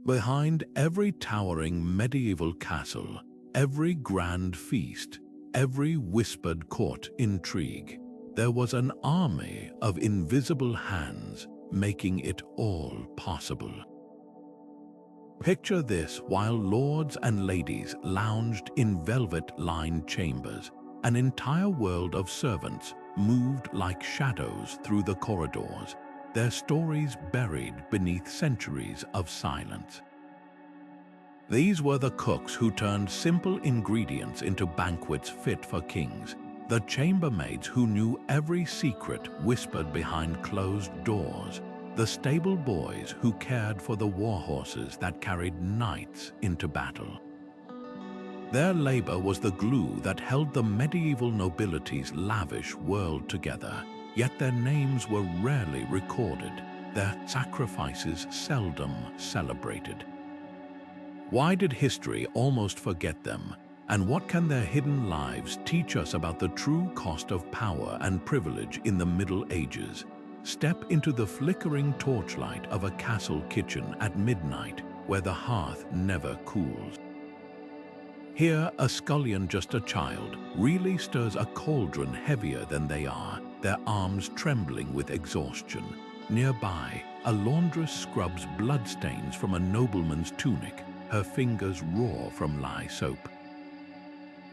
Behind every towering medieval castle, every grand feast, every whispered court intrigue, there was an army of invisible hands making it all possible. Picture this while lords and ladies lounged in velvet-lined chambers, an entire world of servants moved like shadows through the corridors, their stories buried beneath centuries of silence. These were the cooks who turned simple ingredients into banquets fit for kings, the chambermaids who knew every secret whispered behind closed doors, the stable boys who cared for the war horses that carried knights into battle. Their labor was the glue that held the medieval nobility's lavish world together, yet their names were rarely recorded, their sacrifices seldom celebrated. Why did history almost forget them, and what can their hidden lives teach us about the true cost of power and privilege in the Middle Ages? Step into the flickering torchlight of a castle kitchen at midnight where the hearth never cools. Here, a scullion, just a child, really stirs a cauldron heavier than they are, their arms trembling with exhaustion. Nearby, a laundress scrubs bloodstains from a nobleman's tunic, her fingers raw from lye soap.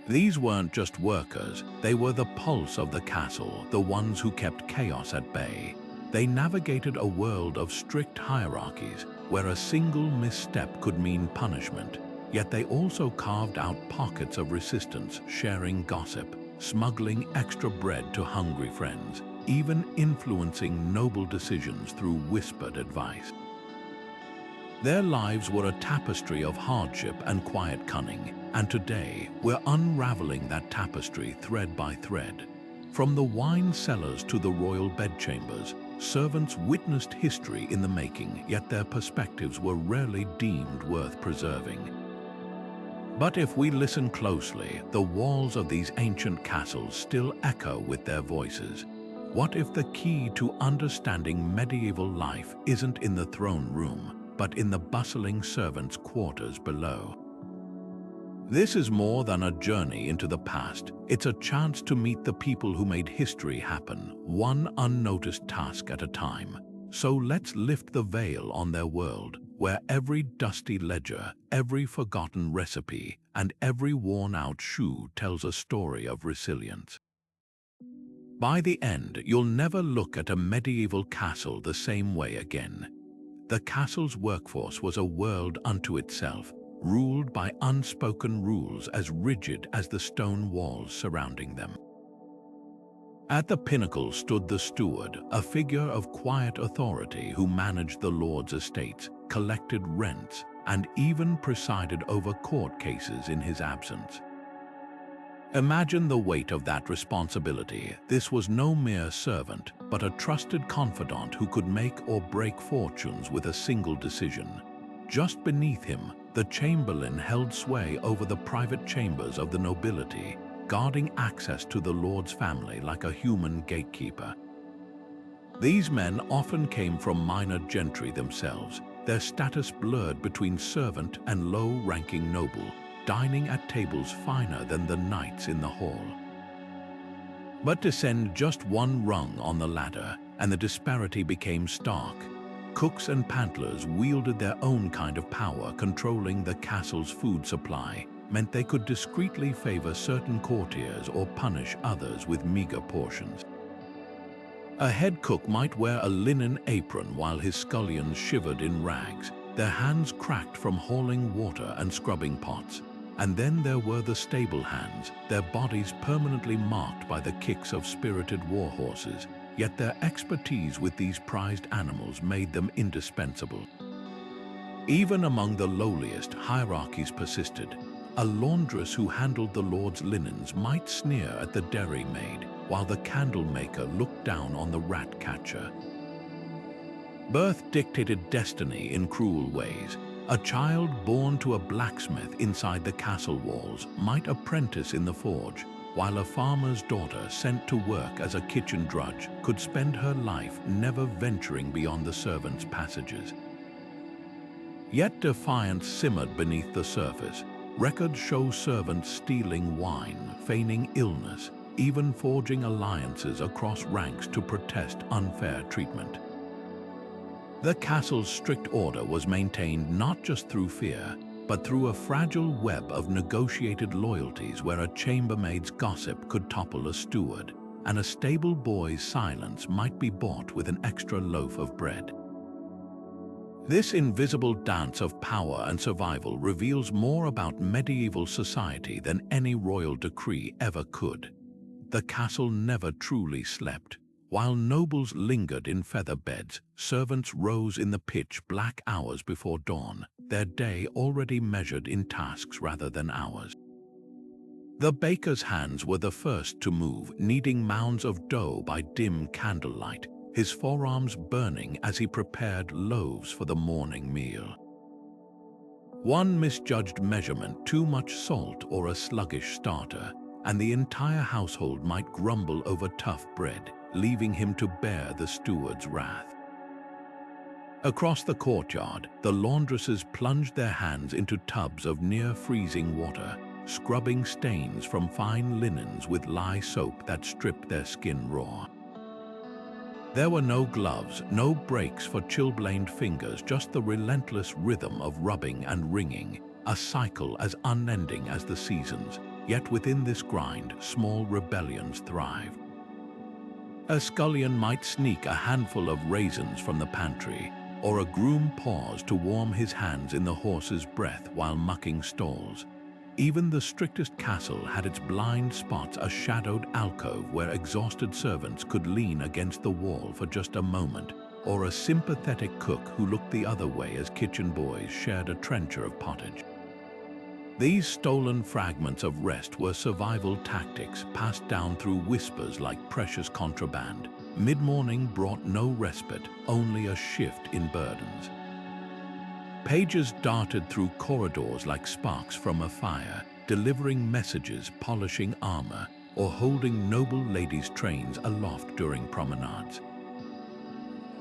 These weren't just workers, they were the pulse of the castle, the ones who kept chaos at bay. They navigated a world of strict hierarchies, where a single misstep could mean punishment. Yet they also carved out pockets of resistance, sharing gossip, smuggling extra bread to hungry friends, even influencing noble decisions through whispered advice. Their lives were a tapestry of hardship and quiet cunning, and today we're unraveling that tapestry thread by thread. From the wine cellars to the royal bedchambers, servants witnessed history in the making, yet their perspectives were rarely deemed worth preserving. But if we listen closely, the walls of these ancient castles still echo with their voices. What if the key to understanding medieval life isn't in the throne room, but in the bustling servants' quarters below? This is more than a journey into the past. It's a chance to meet the people who made history happen, one unnoticed task at a time. So let's lift the veil on their world, where every dusty ledger, every forgotten recipe, and every worn-out shoe tells a story of resilience. By the end, you'll never look at a medieval castle the same way again. The castle's workforce was a world unto itself, ruled by unspoken rules as rigid as the stone walls surrounding them. At the pinnacle stood the steward, a figure of quiet authority who managed the lord's estates, collected rents, and even presided over court cases in his absence. Imagine the weight of that responsibility. This was no mere servant, but a trusted confidant who could make or break fortunes with a single decision. Just beneath him, the chamberlain held sway over the private chambers of the nobility, guarding access to the lord's family like a human gatekeeper. These men often came from minor gentry themselves, their status blurred between servant and low-ranking noble, dining at tables finer than the knights in the hall. But descend just one rung on the ladder, and the disparity became stark. Cooks and pantlers wielded their own kind of power, controlling the castle's food supply, meant they could discreetly favor certain courtiers or punish others with meager portions. A head cook might wear a linen apron while his scullions shivered in rags, their hands cracked from hauling water and scrubbing pots. And then there were the stable hands, their bodies permanently marked by the kicks of spirited war horses, yet their expertise with these prized animals made them indispensable. Even among the lowliest, hierarchies persisted. A laundress who handled the lord's linens might sneer at the dairymaid, while the candle maker looked down on the rat catcher. Birth dictated destiny in cruel ways. A child born to a blacksmith inside the castle walls might apprentice in the forge, while a farmer's daughter sent to work as a kitchen drudge could spend her life never venturing beyond the servants' passages. Yet defiance simmered beneath the surface. Records show servants stealing wine, feigning illness, even forging alliances across ranks to protest unfair treatment. The castle's strict order was maintained not just through fear, but through a fragile web of negotiated loyalties where a chambermaid's gossip could topple a steward, and a stable boy's silence might be bought with an extra loaf of bread. This invisible dance of power and survival reveals more about medieval society than any royal decree ever could. The castle never truly slept. While nobles lingered in feather beds, servants rose in the pitch-black hours before dawn, their day already measured in tasks rather than hours. The baker's hands were the first to move, kneading mounds of dough by dim candlelight, his forearms burning as he prepared loaves for the morning meal. One misjudged measurement, too much salt or a sluggish starter, and the entire household might grumble over tough bread, leaving him to bear the steward's wrath. Across the courtyard, the laundresses plunged their hands into tubs of near-freezing water, scrubbing stains from fine linens with lye soap that stripped their skin raw. There were no gloves, no breaks for chilblained fingers, just the relentless rhythm of rubbing and wringing, a cycle as unending as the seasons. Yet within this grind, small rebellions thrived. A scullion might sneak a handful of raisins from the pantry, or a groom pause to warm his hands in the horse's breath while mucking stalls. Even the strictest castle had its blind spots, a shadowed alcove where exhausted servants could lean against the wall for just a moment, or a sympathetic cook who looked the other way as kitchen boys shared a trencher of pottage. These stolen fragments of rest were survival tactics passed down through whispers like precious contraband. Mid-morning brought no respite, only a shift in burdens. Pages darted through corridors like sparks from a fire, delivering messages, polishing armor, or holding noble ladies' trains aloft during promenades.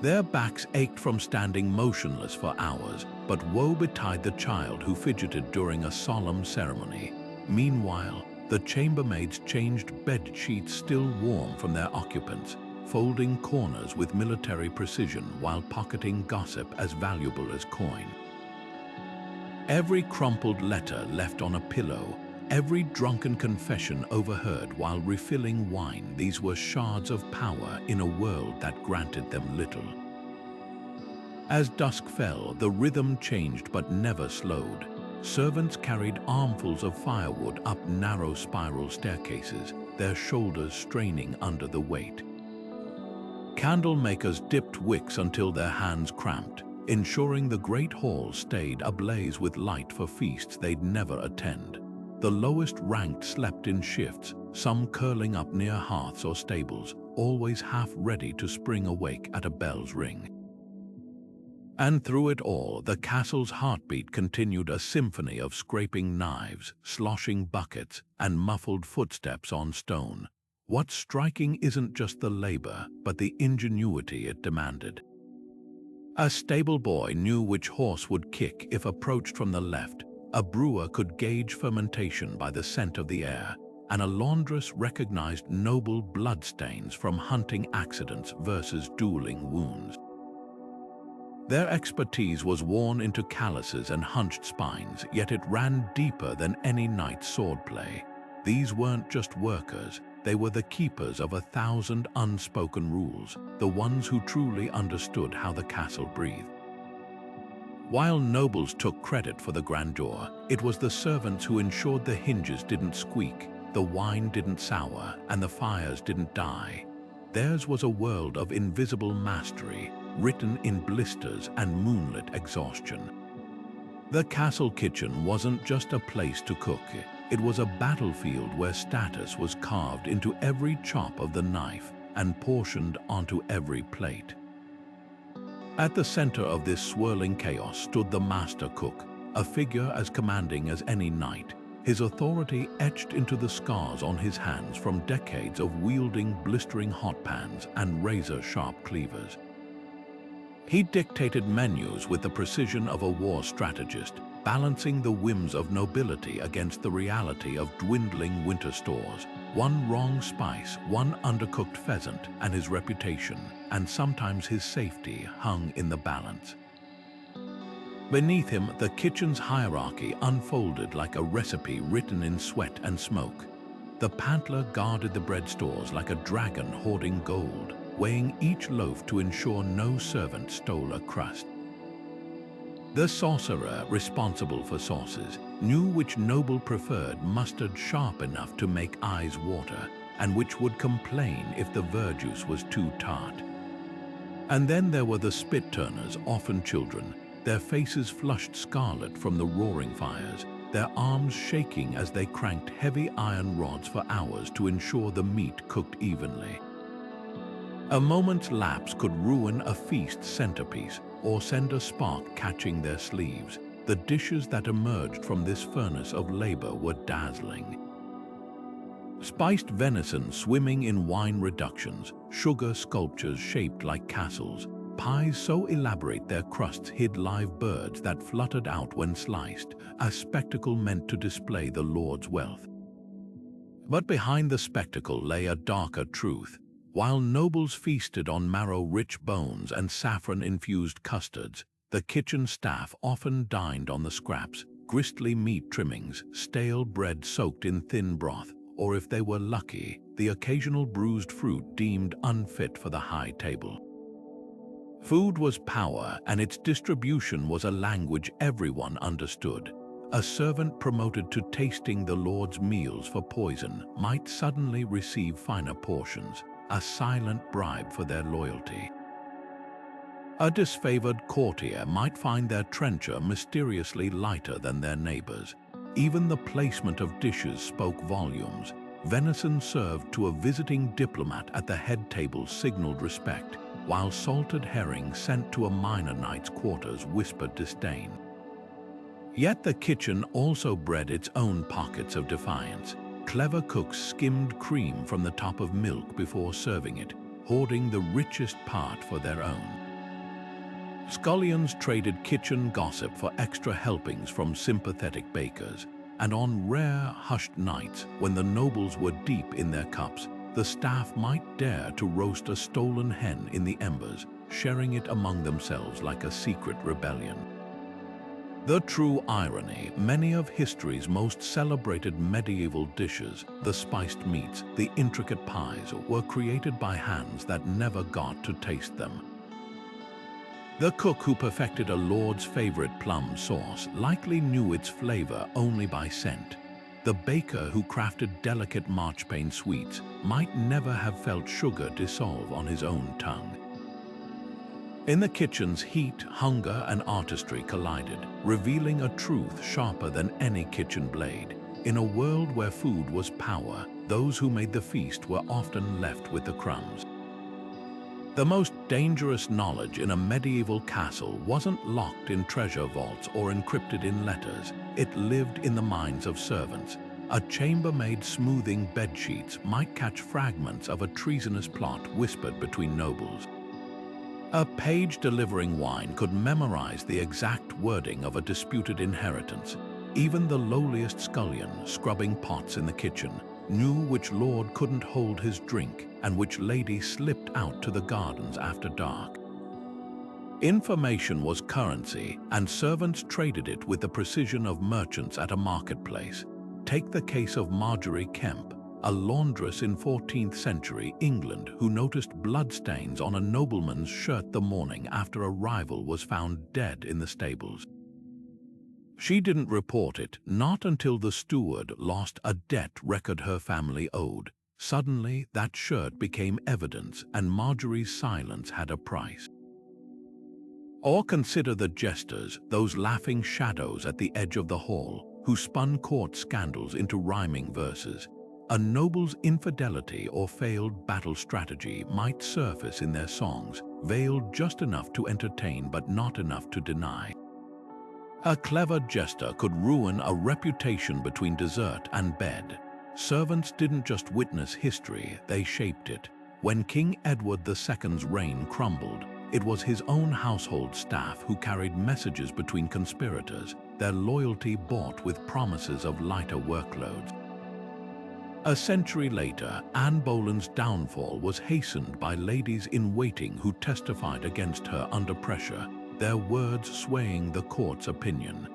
Their backs ached from standing motionless for hours, but woe betide the child who fidgeted during a solemn ceremony. Meanwhile, the chambermaids changed bed sheets still warm from their occupants, folding corners with military precision while pocketing gossip as valuable as coin. Every crumpled letter left on a pillow, every drunken confession overheard while refilling wine, these were shards of power in a world that granted them little. As dusk fell, the rhythm changed but never slowed. Servants carried armfuls of firewood up narrow spiral staircases, their shoulders straining under the weight. Candle makers dipped wicks until their hands cramped, ensuring the great hall stayed ablaze with light for feasts they'd never attend. The lowest ranked slept in shifts, some curling up near hearths or stables, always half ready to spring awake at a bell's ring. And through it all, the castle's heartbeat continued, a symphony of scraping knives, sloshing buckets, and muffled footsteps on stone. What's striking isn't just the labor, but the ingenuity it demanded. A stable boy knew which horse would kick if approached from the left, a brewer could gauge fermentation by the scent of the air, and a laundress recognized noble bloodstains from hunting accidents versus dueling wounds. Their expertise was worn into calluses and hunched spines, yet it ran deeper than any knight's swordplay. These weren't just workers, they were the keepers of 1,000 unspoken rules, the ones who truly understood how the castle breathed. While nobles took credit for the grandeur, it was the servants who ensured the hinges didn't squeak, the wine didn't sour, and the fires didn't die. Theirs was a world of invisible mastery, written in blisters and moonlit exhaustion. The castle kitchen wasn't just a place to cook. It was a battlefield where status was carved into every chop of the knife and portioned onto every plate. At the center of this swirling chaos stood the master cook, a figure as commanding as any knight, his authority etched into the scars on his hands from decades of wielding blistering hot pans and razor-sharp cleavers. He dictated menus with the precision of a war strategist, balancing the whims of nobility against the reality of dwindling winter stores. One wrong spice, one undercooked pheasant, and his reputation, and sometimes his safety, hung in the balance. Beneath him, the kitchen's hierarchy unfolded like a recipe written in sweat and smoke. The pantler guarded the bread stores like a dragon hoarding gold, weighing each loaf to ensure no servant stole a crust. The sorcerer, responsible for sauces, knew which noble preferred mustard sharp enough to make eyes water, and which would complain if the verjuice was too tart. And then there were the spit-turners, often children, their faces flushed scarlet from the roaring fires, their arms shaking as they cranked heavy iron rods for hours to ensure the meat cooked evenly. A moment's lapse could ruin a feast centerpiece or send a spark catching their sleeves. The dishes that emerged from this furnace of labor were dazzling. Spiced venison swimming in wine reductions, sugar sculptures shaped like castles, pies so elaborate their crusts hid live birds that fluttered out when sliced, a spectacle meant to display the Lord's wealth. But behind the spectacle lay a darker truth. While nobles feasted on marrow-rich bones and saffron-infused custards, the kitchen staff often dined on the scraps, gristly meat trimmings, stale bread soaked in thin broth, or if they were lucky, the occasional bruised fruit deemed unfit for the high table. Food was power, and its distribution was a language everyone understood. A servant promoted to tasting the Lord's meals for poison might suddenly receive finer portions, a silent bribe for their loyalty. A disfavored courtier might find their trencher mysteriously lighter than their neighbors. Even the placement of dishes spoke volumes. Venison served to a visiting diplomat at the head table signaled respect, while salted herring sent to a minor knight's quarters whispered disdain. Yet the kitchen also bred its own pockets of defiance. Clever cooks skimmed cream from the top of milk before serving it, hoarding the richest part for their own. Scullions traded kitchen gossip for extra helpings from sympathetic bakers, and on rare, hushed nights, when the nobles were deep in their cups, the staff might dare to roast a stolen hen in the embers, sharing it among themselves like a secret rebellion. The true irony, many of history's most celebrated medieval dishes, the spiced meats, the intricate pies, were created by hands that never got to taste them. The cook who perfected a lord's favorite plum sauce likely knew its flavor only by scent. The baker who crafted delicate marchpane sweets might never have felt sugar dissolve on his own tongue. In the kitchen's heat, hunger and artistry collided, revealing a truth sharper than any kitchen blade. In a world where food was power, those who made the feast were often left with the crumbs. The most dangerous knowledge in a medieval castle wasn't locked in treasure vaults or encrypted in letters. It lived in the minds of servants. A chambermaid smoothing bedsheets might catch fragments of a treasonous plot whispered between nobles. A page delivering wine could memorize the exact wording of a disputed inheritance. Even the lowliest scullion, scrubbing pots in the kitchen, knew which lord couldn't hold his drink and which lady slipped out to the gardens after dark. Information was currency, and servants traded it with the precision of merchants at a marketplace. Take the case of Marjorie Kemp, a laundress in 14th century England who noticed bloodstains on a nobleman's shirt the morning after a rival was found dead in the stables. She didn't report it, not until the steward lost a debt record her family owed. Suddenly, that shirt became evidence, and Marjorie's silence had a price. Or consider the jesters, those laughing shadows at the edge of the hall, who spun court scandals into rhyming verses. A noble's infidelity or failed battle strategy might surface in their songs, veiled just enough to entertain but not enough to deny. A clever jester could ruin a reputation between dessert and bed. Servants didn't just witness history, they shaped it. When King Edward II's reign crumbled, it was his own household staff who carried messages between conspirators, their loyalty bought with promises of lighter workloads. A century later, Anne Boleyn's downfall was hastened by ladies-in-waiting who testified against her under pressure, their words swaying the court's opinion.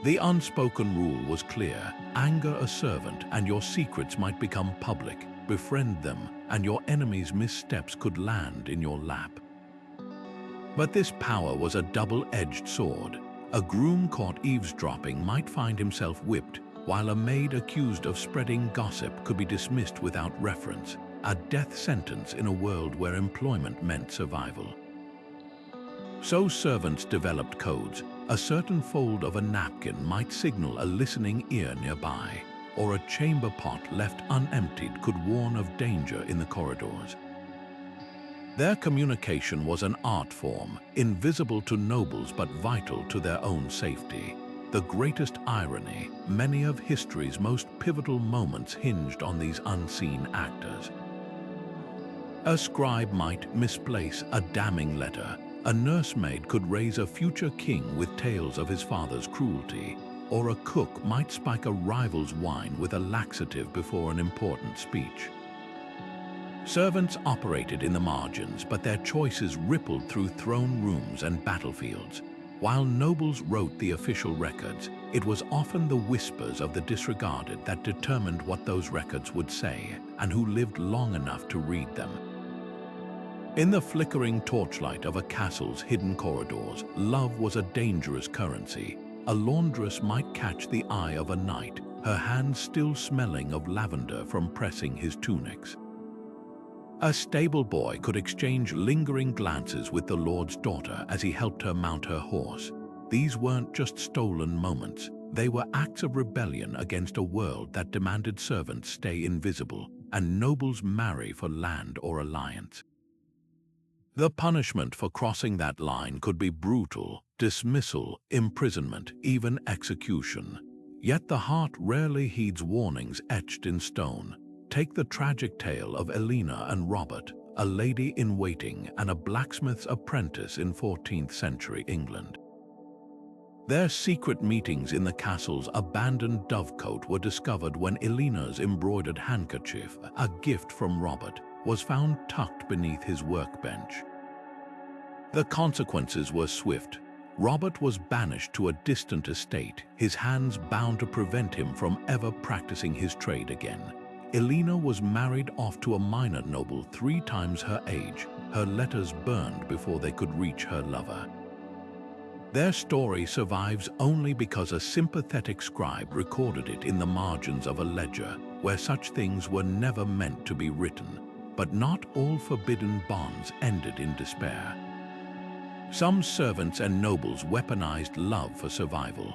The unspoken rule was clear: anger a servant and your secrets might become public, befriend them, and your enemy's missteps could land in your lap. But this power was a double-edged sword. A groom caught eavesdropping might find himself whipped, while a maid accused of spreading gossip could be dismissed without reference, a death sentence in a world where employment meant survival. So servants developed codes. A certain fold of a napkin might signal a listening ear nearby, or a chamber pot left unemptied could warn of danger in the corridors. Their communication was an art form, invisible to nobles but vital to their own safety. The greatest irony, many of history's most pivotal moments hinged on these unseen actors. A scribe might misplace a damning letter. A nursemaid could raise a future king with tales of his father's cruelty, or a cook might spike a rival's wine with a laxative before an important speech. Servants operated in the margins, but their choices rippled through throne rooms and battlefields. While nobles wrote the official records, it was often the whispers of the disregarded that determined what those records would say and who lived long enough to read them. In the flickering torchlight of a castle's hidden corridors, love was a dangerous currency. A laundress might catch the eye of a knight, her hands still smelling of lavender from pressing his tunics. A stable boy could exchange lingering glances with the lord's daughter as he helped her mount her horse. These weren't just stolen moments, they were acts of rebellion against a world that demanded servants stay invisible and nobles marry for land or alliance. The punishment for crossing that line could be brutal: dismissal, imprisonment, even execution. Yet the heart rarely heeds warnings etched in stone. Take the tragic tale of Elena and Robert, a lady-in-waiting and a blacksmith's apprentice in 14th century England. Their secret meetings in the castle's abandoned dovecote were discovered when Elena's embroidered handkerchief, a gift from Robert, was found tucked beneath his workbench. The consequences were swift. Robert was banished to a distant estate, his hands bound to prevent him from ever practicing his trade again. Elena was married off to a minor noble 3 times her age, her letters burned before they could reach her lover. Their story survives only because a sympathetic scribe recorded it in the margins of a ledger, where such things were never meant to be written. But not all forbidden bonds ended in despair. Some servants and nobles weaponized love for survival.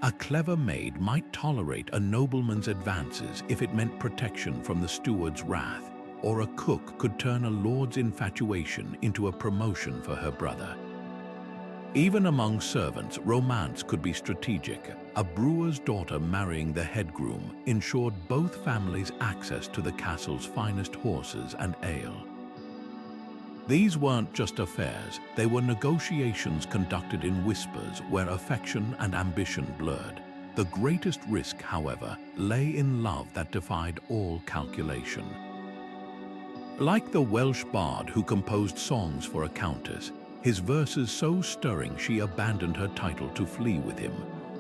A clever maid might tolerate a nobleman's advances if it meant protection from the steward's wrath, or a cook could turn a lord's infatuation into a promotion for her brother. Even among servants, romance could be strategic. A brewer's daughter marrying the head groom ensured both families access to the castle's finest horses and ale. These weren't just affairs, they were negotiations conducted in whispers where affection and ambition blurred. The greatest risk, however, lay in love that defied all calculation. Like the Welsh bard who composed songs for a countess, his verses so stirring she abandoned her title to flee with him.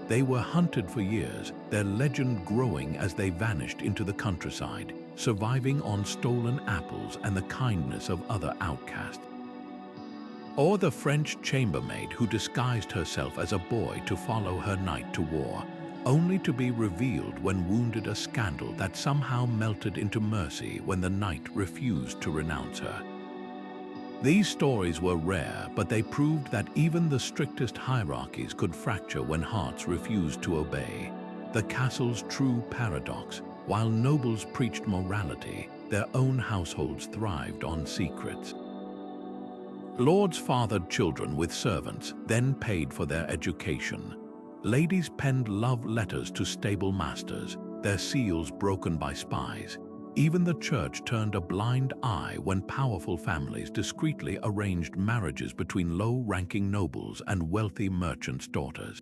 They were hunted for years, their legend growing as they vanished into the countryside, surviving on stolen apples and the kindness of other outcasts. Or the French chambermaid who disguised herself as a boy to follow her knight to war, only to be revealed when wounded, a scandal that somehow melted into mercy when the knight refused to renounce her. These stories were rare, but they proved that even the strictest hierarchies could fracture when hearts refused to obey. The castle's true paradox: while nobles preached morality, their own households thrived on secrets. Lords fathered children with servants, then paid for their education. Ladies penned love letters to stable masters, their seals broken by spies. even the church turned a blind eye when powerful families discreetly arranged marriages between low-ranking nobles and wealthy merchants' daughters.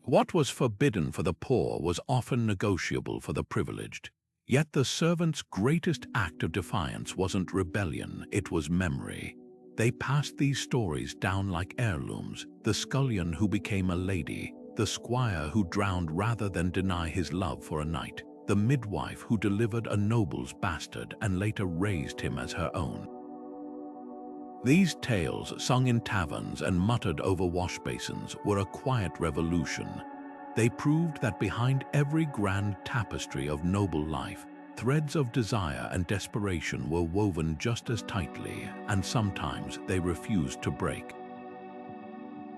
What was forbidden for the poor was often negotiable for the privileged. Yet the servants' greatest act of defiance wasn't rebellion, it was memory. They passed these stories down like heirlooms: the scullion who became a lady, the squire who drowned rather than deny his love for a knight, the midwife who delivered a noble's bastard and later raised him as her own. These tales, sung in taverns and muttered over wash-basins, were a quiet revolution. They proved that behind every grand tapestry of noble life, threads of desire and desperation were woven just as tightly, and sometimes they refused to break.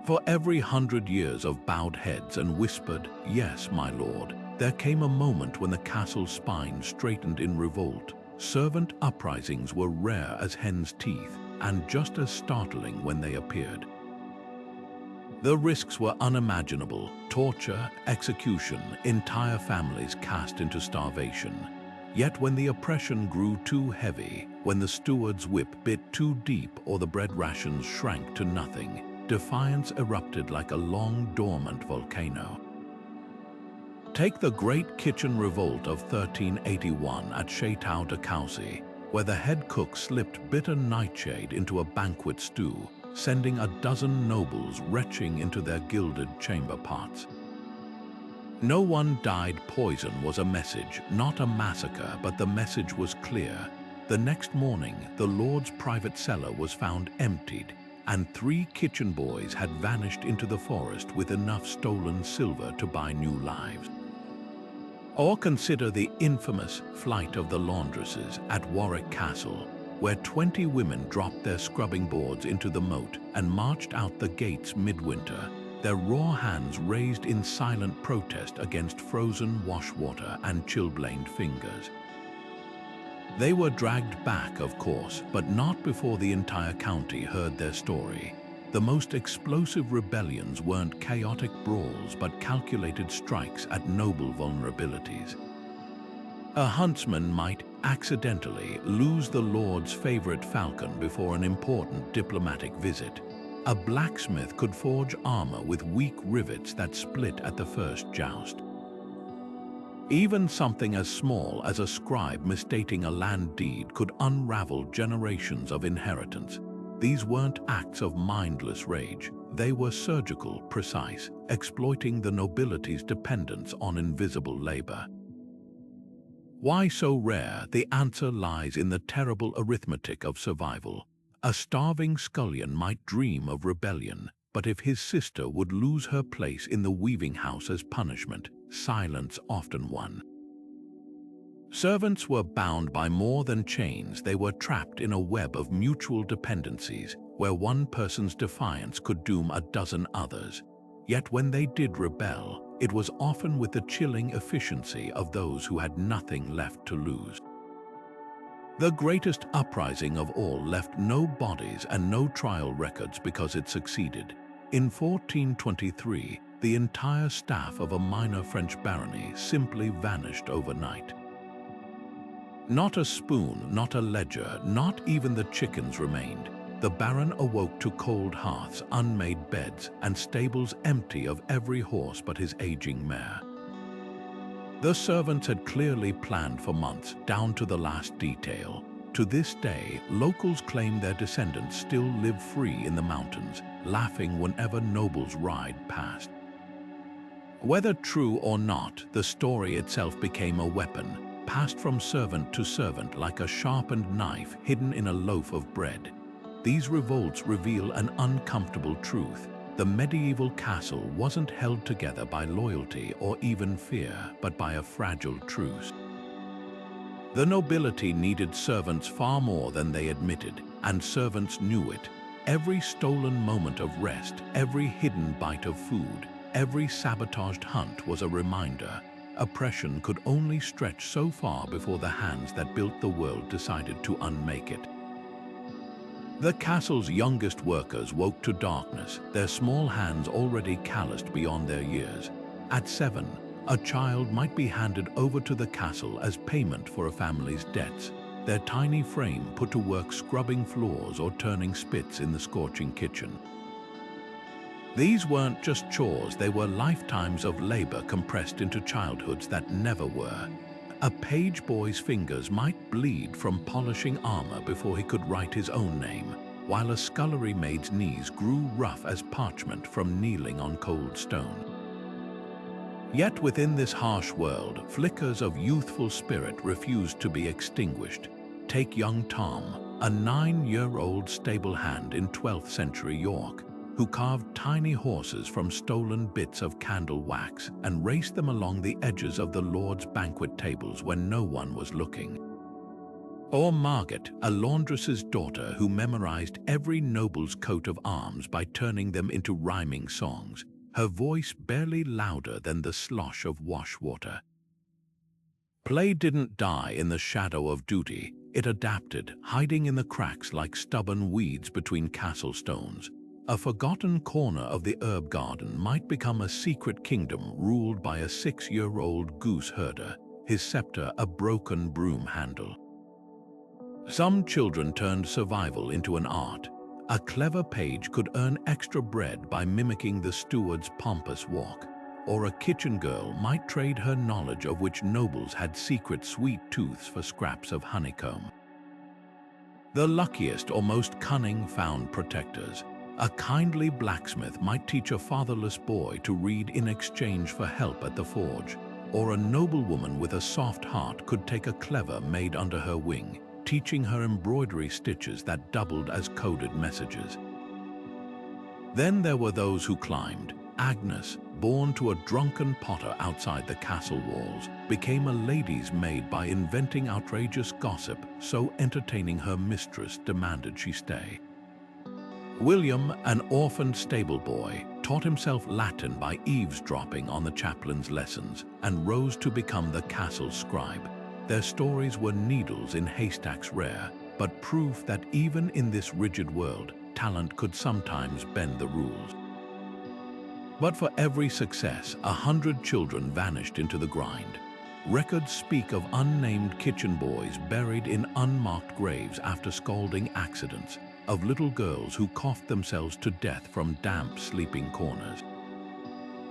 For every 100 years of bowed heads and whispered, "Yes, my lord," there came a moment when the castle's spine straightened in revolt. Servant uprisings were rare as hen's teeth, and just as startling when they appeared. The risks were unimaginable: torture, execution, entire families cast into starvation. Yet when the oppression grew too heavy, when the steward's whip bit too deep or the bread rations shrank to nothing, defiance erupted like a long-dormant volcano. Take the Great Kitchen Revolt of 1381 at Chateau de Coucy, where the head cook slipped bitter nightshade into a banquet stew, sending a dozen nobles retching into their gilded chamber pots. "No one died poison" was a message, not a massacre, but the message was clear. The next morning, the lord's private cellar was found emptied, and 3 kitchen boys had vanished into the forest with enough stolen silver to buy new lives. Or consider the infamous flight of the laundresses at Warwick Castle, where 20 women dropped their scrubbing boards into the moat and marched out the gates midwinter, their raw hands raised in silent protest against frozen washwater and chilblained fingers. They were dragged back, of course, but not before the entire county heard their story. The most explosive rebellions weren't chaotic brawls, but calculated strikes at noble vulnerabilities. A huntsman might accidentally lose the lord's favorite falcon before an important diplomatic visit. A blacksmith could forge armor with weak rivets that split at the first joust. Even something as small as a scribe misstating a land deed could unravel generations of inheritance. These weren't acts of mindless rage. They were surgical, precise, exploiting the nobility's dependence on invisible labor. Why so rare? The answer lies in the terrible arithmetic of survival. A starving scullion might dream of rebellion, but if his sister would lose her place in the weaving house as punishment, silence often won. Servants were bound by more than chains. They were trapped in a web of mutual dependencies, where one person's defiance could doom a dozen others. Yet when they did rebel, it was often with the chilling efficiency of those who had nothing left to lose. The greatest uprising of all left no bodies and no trial records because it succeeded. In 1423, the entire staff of a minor French barony simply vanished overnight. Not a spoon, not a ledger, not even the chickens remained. The baron awoke to cold hearths, unmade beds, and stables empty of every horse but his aging mare. The servants had clearly planned for months, down to the last detail. To this day, locals claim their descendants still live free in the mountains, laughing whenever nobles ride past. Whether true or not, the story itself became a weapon, passed from servant to servant like a sharpened knife hidden in a loaf of bread. These revolts reveal an uncomfortable truth. The medieval castle wasn't held together by loyalty or even fear, but by a fragile truce. The nobility needed servants far more than they admitted, and servants knew it. Every stolen moment of rest, every hidden bite of food, every sabotaged hunt was a reminder. Oppression could only stretch so far before the hands that built the world decided to unmake it. The castle's youngest workers woke to darkness, their small hands already calloused beyond their years. At 7, A child might be handed over to the castle as payment for a family's debts, their tiny frame put to work scrubbing floors or turning spits in the scorching kitchen. These weren't just chores, they were lifetimes of labor compressed into childhoods that never were. A page boy's fingers might bleed from polishing armor before he could write his own name, while a scullery maid's knees grew rough as parchment from kneeling on cold stone. Yet within this harsh world, flickers of youthful spirit refused to be extinguished. Take young Tom, a 9-year-old stable hand in 12th century York, who carved tiny horses from stolen bits of candle wax and raced them along the edges of the Lord's banquet tables when no one was looking. Or Margaret, a laundress's daughter who memorized every noble's coat of arms by turning them into rhyming songs, her voice barely louder than the slosh of wash water. Play didn't die in the shadow of duty, it adapted, hiding in the cracks like stubborn weeds between castle stones. A forgotten corner of the herb garden might become a secret kingdom ruled by a 6-year-old goose herder, his scepter a broken broom handle. Some children turned survival into an art. A clever page could earn extra bread by mimicking the steward's pompous walk, or a kitchen girl might trade her knowledge of which nobles had secret sweet tooths for scraps of honeycomb. The luckiest or most cunning found protectors. A kindly blacksmith might teach a fatherless boy to read in exchange for help at the forge, or a noblewoman with a soft heart could take a clever maid under her wing, teaching her embroidery stitches that doubled as coded messages. Then there were those who climbed. Agnes, born to a drunken potter outside the castle walls, became a lady's maid by inventing outrageous gossip so entertaining her mistress demanded she stay. William, an orphaned stable boy, taught himself Latin by eavesdropping on the chaplain's lessons and rose to become the castle's scribe. Their stories were needles in haystacks rare, but proof that even in this rigid world, talent could sometimes bend the rules. But for every success, 100 children vanished into the grind. Records speak of unnamed kitchen boys buried in unmarked graves after scalding accidents, of little girls who coughed themselves to death from damp sleeping corners.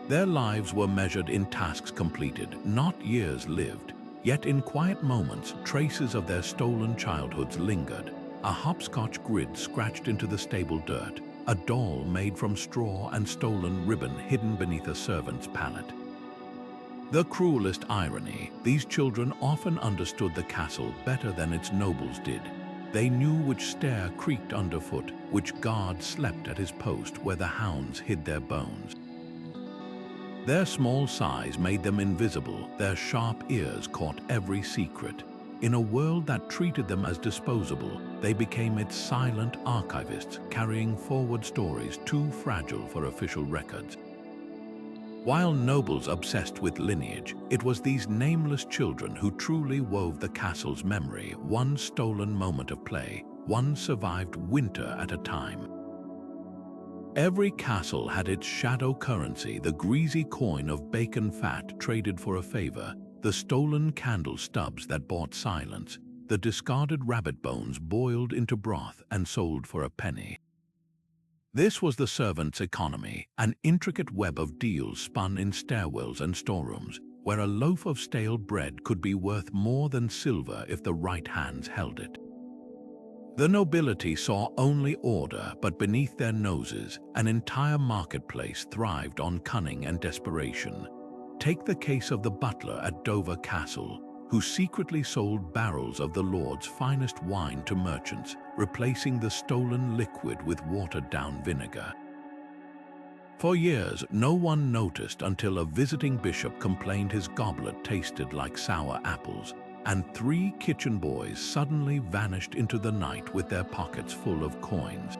Their lives were measured in tasks completed, not years lived, yet in quiet moments traces of their stolen childhoods lingered. A hopscotch grid scratched into the stable dirt, a doll made from straw and stolen ribbon hidden beneath a servant's pallet. The cruelest irony, these children often understood the castle better than its nobles did. They knew which stair creaked underfoot, which guard slept at his post where the hounds hid their bones. Their small size made them invisible, their sharp ears caught every secret. In a world that treated them as disposable, they became its silent archivists, carrying forward stories too fragile for official records. While nobles obsessed with lineage, it was these nameless children who truly wove the castle's memory, one stolen moment of play, one survived winter at a time. Every castle had its shadow currency, the greasy coin of bacon fat traded for a favor, the stolen candle stubs that bought silence, the discarded rabbit bones boiled into broth and sold for a penny. This was the servants' economy, an intricate web of deals spun in stairwells and storerooms, where a loaf of stale bread could be worth more than silver if the right hands held it. The nobility saw only order, but beneath their noses, an entire marketplace thrived on cunning and desperation. Take the case of the butler at Dover Castle, who secretly sold barrels of the Lord's finest wine to merchants, replacing the stolen liquid with watered-down vinegar. For years, no one noticed until a visiting bishop complained his goblet tasted like sour apples, and 3 kitchen boys suddenly vanished into the night with their pockets full of coins.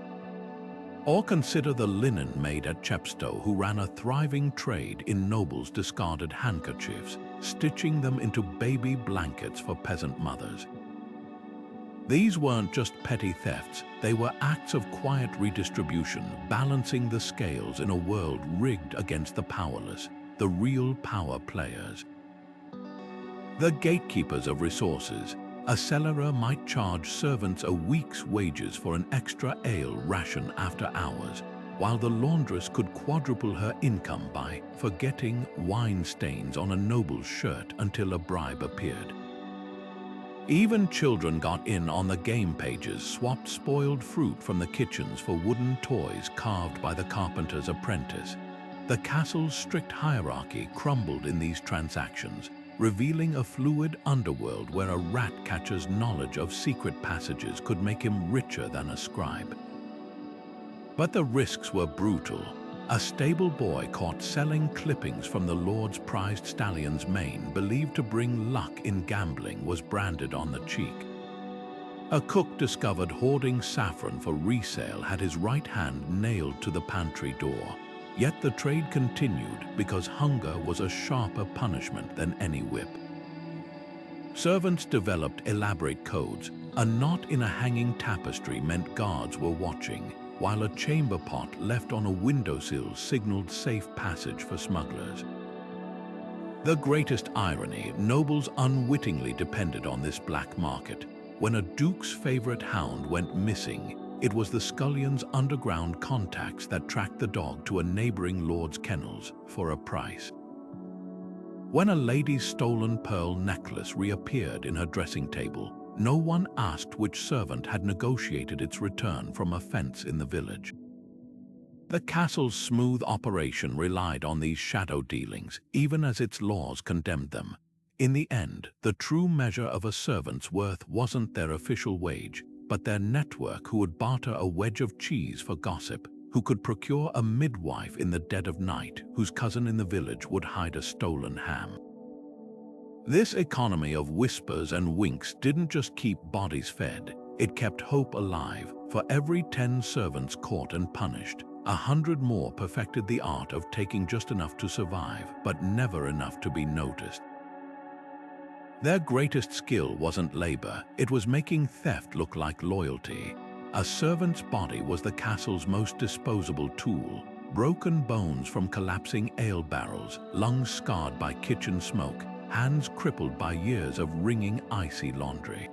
Or consider the linen maid at Chepstow who ran a thriving trade in nobles' discarded handkerchiefs, stitching them into baby blankets for peasant mothers. These weren't just petty thefts, they were acts of quiet redistribution, balancing the scales in a world rigged against the powerless. the real power players. The gatekeepers of resources. A cellarer might charge servants a week's wages for an extra ale ration after hours, while the laundress could quadruple her income by forgetting wine stains on a noble's shirt until a bribe appeared. Even children got in on the game pages, swapped spoiled fruit from the kitchens for wooden toys carved by the carpenter's apprentice. The castle's strict hierarchy crumbled in these transactions, revealing a fluid underworld where a rat catcher's knowledge of secret passages could make him richer than a scribe. But the risks were brutal. A stable boy caught selling clippings from the Lord's prized stallion's mane, believed to bring luck in gambling, was branded on the cheek. A cook discovered hoarding saffron for resale had his right hand nailed to the pantry door. Yet the trade continued because hunger was a sharper punishment than any whip. Servants developed elaborate codes. A knot in a hanging tapestry meant guards were watching, while a chamber pot left on a windowsill signaled safe passage for smugglers. The greatest irony, nobles unwittingly depended on this black market. When a duke's favorite hound went missing, it was the scullion's underground contacts that tracked the dog to a neighboring lord's kennels for a price. When a lady's stolen pearl necklace reappeared in her dressing table, no one asked which servant had negotiated its return from a fence in the village. The castle's smooth operation relied on these shadow dealings, even as its laws condemned them. In the end, the true measure of a servant's worth wasn't their official wage, but their network, who would barter a wedge of cheese for gossip, who could procure a midwife in the dead of night, whose cousin in the village would hide a stolen ham. This economy of whispers and winks didn't just keep bodies fed, it kept hope alive. For every 10 servants caught and punished, 100 more perfected the art of taking just enough to survive, but never enough to be noticed. Their greatest skill wasn't labor, it was making theft look like loyalty. A servant's body was the castle's most disposable tool. Broken bones from collapsing ale barrels, lungs scarred by kitchen smoke, hands crippled by years of wringing icy laundry.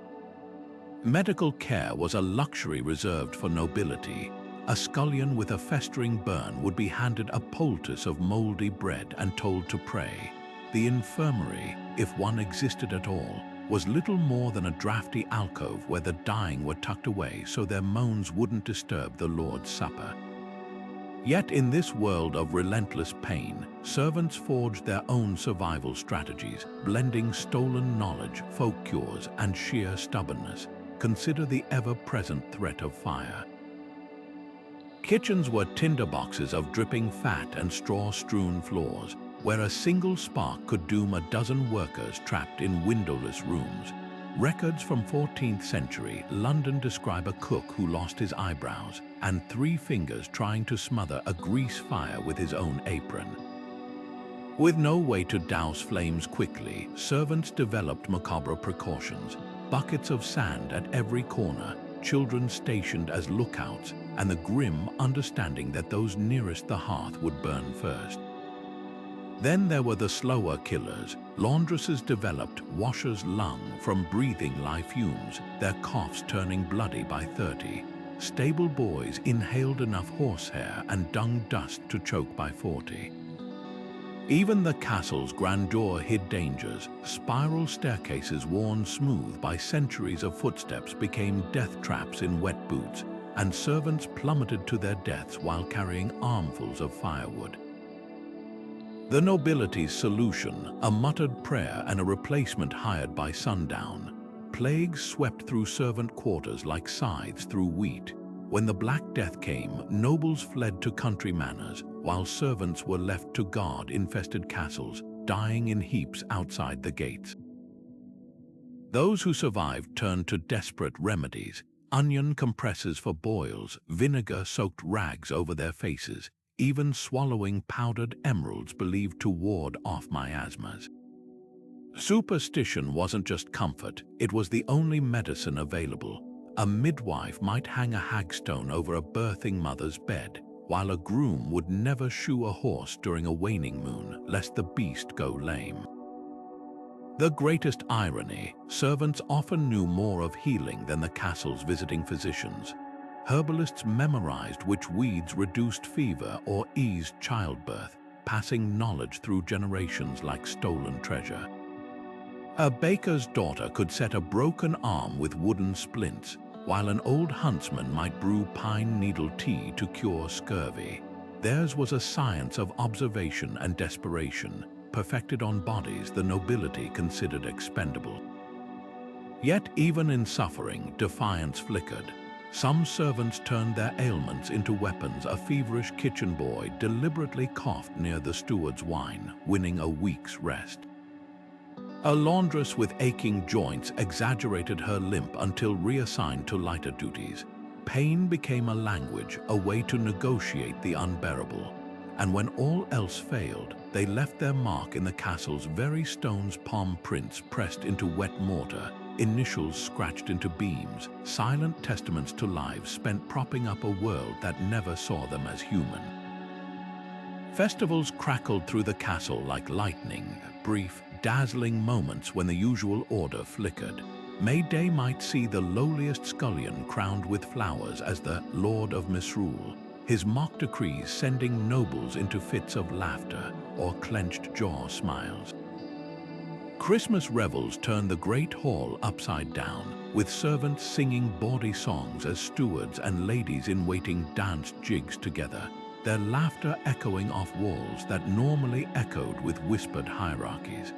Medical care was a luxury reserved for nobility. A scullion with a festering burn would be handed a poultice of moldy bread and told to pray. The infirmary, if one existed at all, was little more than a drafty alcove where the dying were tucked away so their moans wouldn't disturb the Lord's Supper. Yet in this world of relentless pain, servants forged their own survival strategies, blending stolen knowledge, folk cures, and sheer stubbornness. Consider the ever-present threat of fire. Kitchens were tinderboxes of dripping fat and straw-strewn floors, where a single spark could doom a dozen workers trapped in windowless rooms. Records from 14th century London describe a cook who lost his eyebrows and 3 fingers trying to smother a grease fire with his own apron. With no way to douse flames quickly, servants developed macabre precautions. Buckets of sand at every corner, children stationed as lookouts, and the grim understanding that those nearest the hearth would burn first. Then there were the slower killers. Laundresses developed washer's lung from breathing live fumes, their coughs turning bloody by 30. Stable boys inhaled enough horsehair and dung dust to choke by 40. Even the castle's grandeur hid dangers. Spiral staircases worn smooth by centuries of footsteps became death traps in wet boots, and servants plummeted to their deaths while carrying armfuls of firewood. The nobility's solution, a muttered prayer and a replacement hired by sundown. Plagues swept through servant quarters like scythes through wheat. When the Black Death came, nobles fled to country manors, while servants were left to guard infested castles, dying in heaps outside the gates. Those who survived turned to desperate remedies: onion compresses for boils, vinegar-soaked rags over their faces, even swallowing powdered emeralds believed to ward off miasmas. Superstition wasn't just comfort, it was the only medicine available. A midwife might hang a hagstone over a birthing mother's bed, while a groom would never shoe a horse during a waning moon, lest the beast go lame. The greatest irony, servants often knew more of healing than the castle's visiting physicians. Herbalists memorized which weeds reduced fever or eased childbirth, passing knowledge through generations like stolen treasure. A baker's daughter could set a broken arm with wooden splints, while an old huntsman might brew pine needle tea to cure scurvy. Theirs was a science of observation and desperation, perfected on bodies the nobility considered expendable. Yet even in suffering, defiance flickered. Some servants turned their ailments into weapons. A feverish kitchen boy deliberately coughed near the steward's wine, winning a week's rest. A laundress with aching joints exaggerated her limp until reassigned to lighter duties. Pain became a language, a way to negotiate the unbearable. And when all else failed, they left their mark in the castle's very stones, palm prints pressed into wet mortar, initials scratched into beams, silent testaments to lives spent propping up a world that never saw them as human. Festivals crackled through the castle like lightning, brief, dazzling moments when the usual order flickered. May Day might see the lowliest scullion crowned with flowers as the Lord of Misrule, his mock decrees sending nobles into fits of laughter or clenched jaw smiles. Christmas revels turned the great hall upside down, with servants singing bawdy songs as stewards and ladies-in-waiting danced jigs together, their laughter echoing off walls that normally echoed with whispered hierarchies.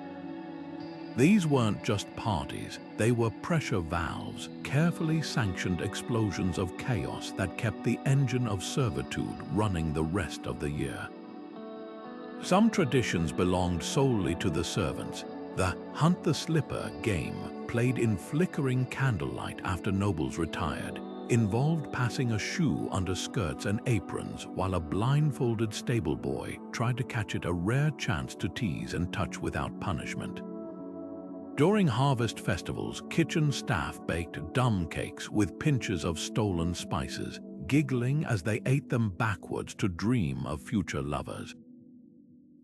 These weren't just parties, they were pressure valves, carefully sanctioned explosions of chaos that kept the engine of servitude running the rest of the year. Some traditions belonged solely to the servants. The Hunt the Slipper game, played in flickering candlelight after nobles retired, involved passing a shoe under skirts and aprons while a blindfolded stable boy tried to catch it, a rare chance to tease and touch without punishment. During harvest festivals, kitchen staff baked dumb cakes with pinches of stolen spices, giggling as they ate them backwards to dream of future lovers.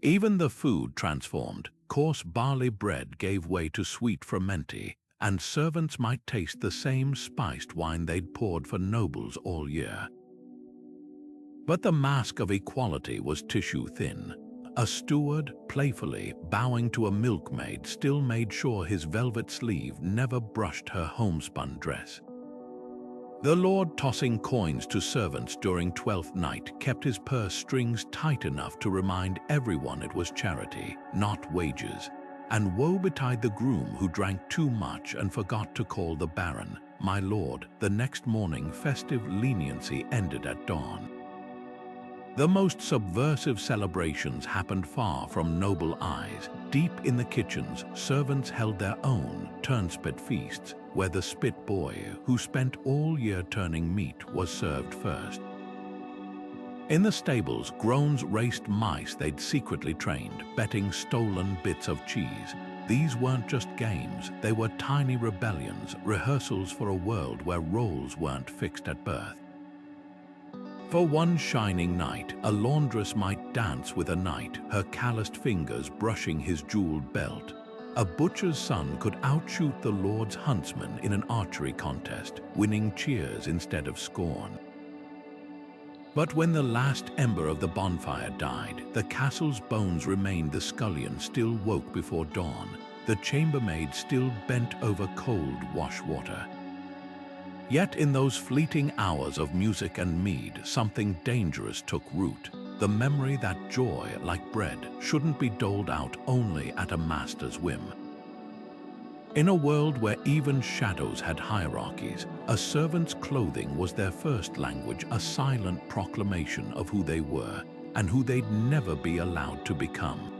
Even the food transformed. Coarse barley bread gave way to sweet fermenti, and servants might taste the same spiced wine they'd poured for nobles all year. But the mask of equality was tissue thin. A steward, playfully bowing to a milkmaid, still made sure his velvet sleeve never brushed her homespun dress. The lord, tossing coins to servants during Twelfth Night, kept his purse strings tight enough to remind everyone it was charity, not wages. And woe betide the groom who drank too much and forgot to call the baron, "My lord." The next morning, festive leniency ended at dawn. The most subversive celebrations happened far from noble eyes. Deep in the kitchens, servants held their own turnspit feasts, where the spit boy, who spent all year turning meat, was served first. In the stables, groans raced mice they'd secretly trained, betting stolen bits of cheese. These weren't just games, they were tiny rebellions, rehearsals for a world where roles weren't fixed at birth. For one shining night, a laundress might dance with a knight, her calloused fingers brushing his jeweled belt. A butcher's son could outshoot the lord's huntsman in an archery contest, winning cheers instead of scorn. But when the last ember of the bonfire died, the castle's bones remained. The scullion still woke before dawn, the chambermaid still bent over cold wash water. Yet in those fleeting hours of music and mead, something dangerous took root. The memory that joy, like bread, shouldn't be doled out only at a master's whim. In a world where even shadows had hierarchies, a servant's clothing was their first language, a silent proclamation of who they were and who they'd never be allowed to become.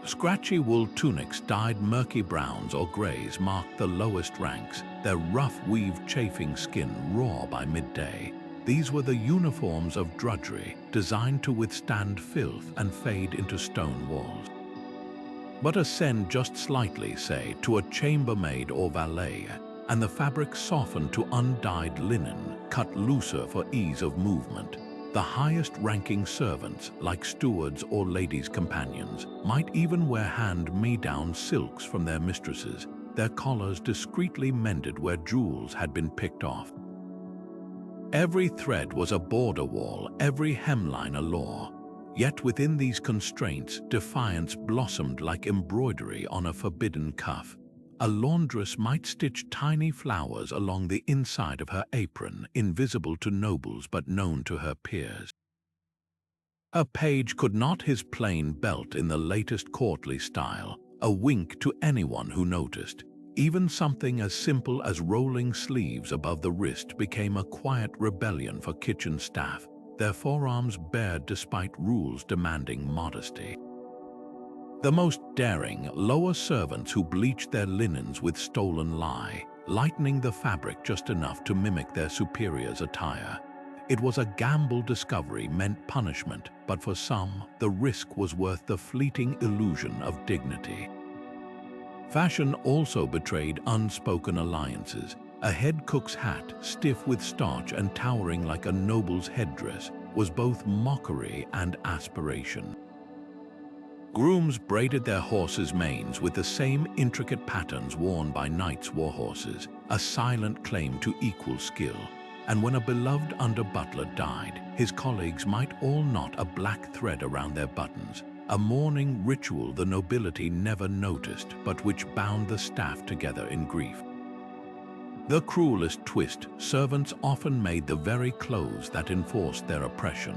Scratchy wool tunics dyed murky browns or grays marked the lowest ranks, their rough-weaved chafing skin raw by midday. These were the uniforms of drudgery, designed to withstand filth and fade into stone walls. But ascend just slightly, say, to a chambermaid or valet, and the fabric softened to undyed linen, cut looser for ease of movement. The highest-ranking servants, like stewards or ladies' companions, might even wear hand-me-down silks from their mistresses, their collars discreetly mended where jewels had been picked off. Every thread was a border wall, every hemline a law. Yet within these constraints, defiance blossomed like embroidery on a forbidden cuff. A laundress might stitch tiny flowers along the inside of her apron, invisible to nobles but known to her peers. A page could knot his plain belt in the latest courtly style, a wink to anyone who noticed. Even something as simple as rolling sleeves above the wrist became a quiet rebellion for kitchen staff, their forearms bared despite rules demanding modesty. The most daring, lower servants who bleached their linens with stolen lye, lightening the fabric just enough to mimic their superiors' attire. It was a gamble. Discovery meant punishment, but for some, the risk was worth the fleeting illusion of dignity. Fashion also betrayed unspoken alliances. A head cook's hat, stiff with starch and towering like a noble's headdress, was both mockery and aspiration. Grooms braided their horses' manes with the same intricate patterns worn by knights' warhorses, a silent claim to equal skill. And when a beloved under-butler died, his colleagues might all knot a black thread around their buttons, a mourning ritual the nobility never noticed, but which bound the staff together in grief. The cruelest twist, servants often made the very clothes that enforced their oppression.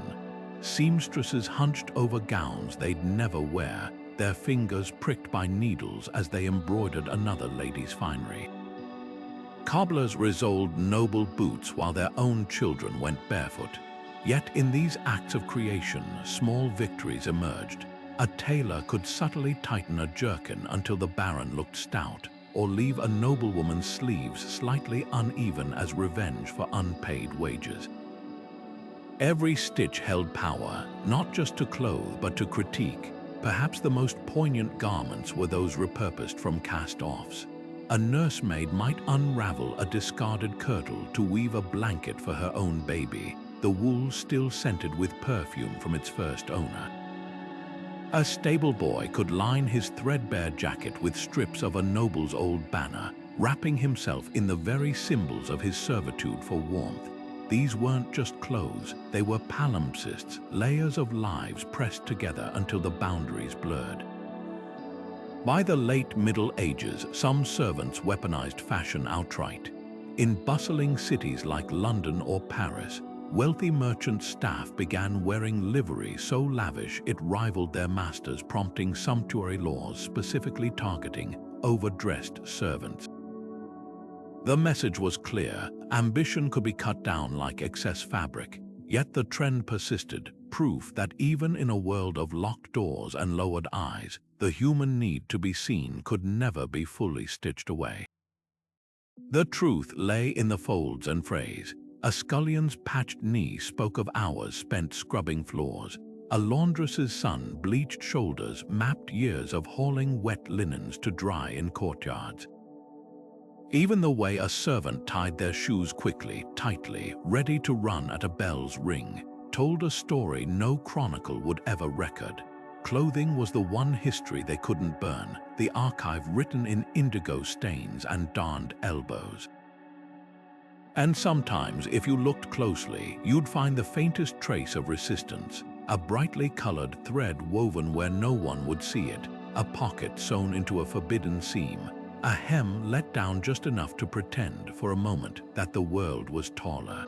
Seamstresses hunched over gowns they'd never wear, their fingers pricked by needles as they embroidered another lady's finery. Cobblers resoled noble boots while their own children went barefoot. Yet in these acts of creation, small victories emerged. A tailor could subtly tighten a jerkin until the baron looked stout, or leave a noblewoman's sleeves slightly uneven as revenge for unpaid wages. Every stitch held power, not just to clothe but to critique. Perhaps the most poignant garments were those repurposed from cast-offs. A nursemaid might unravel a discarded kirtle to weave a blanket for her own baby, the wool still scented with perfume from its first owner. A stable boy could line his threadbare jacket with strips of a noble's old banner, wrapping himself in the very symbols of his servitude for warmth. These weren't just clothes, they were palimpsests, layers of lives pressed together until the boundaries blurred. By the late Middle Ages, some servants weaponized fashion outright. In bustling cities like London or Paris, wealthy merchant staff began wearing livery so lavish it rivaled their masters, prompting sumptuary laws specifically targeting overdressed servants. The message was clear: ambition could be cut down like excess fabric. Yet the trend persisted, proof that even in a world of locked doors and lowered eyes, the human need to be seen could never be fully stitched away. The truth lay in the folds and frays. A scullion's patched knee spoke of hours spent scrubbing floors. A laundress's son bleached shoulders mapped years of hauling wet linens to dry in courtyards. Even the way a servant tied their shoes quickly, tightly, ready to run at a bell's ring, told a story no chronicle would ever record. Clothing was the one history they couldn't burn, the archive written in indigo stains and darned elbows. And sometimes, if you looked closely, you'd find the faintest trace of resistance, a brightly colored thread woven where no one would see it, a pocket sewn into a forbidden seam, a hem let down just enough to pretend for a moment that the world was taller.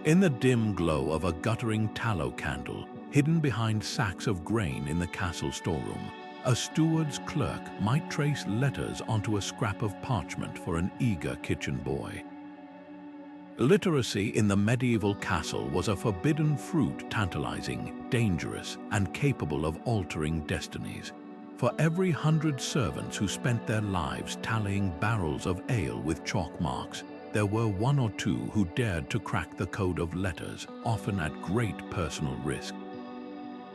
In the dim glow of a guttering tallow candle, hidden behind sacks of grain in the castle storeroom, a steward's clerk might trace letters onto a scrap of parchment for an eager kitchen boy. Literacy in the medieval castle was a forbidden fruit, tantalizing, dangerous, and capable of altering destinies. For every 100 servants who spent their lives tallying barrels of ale with chalk marks, there were 1 or 2 who dared to crack the code of letters, often at great personal risk.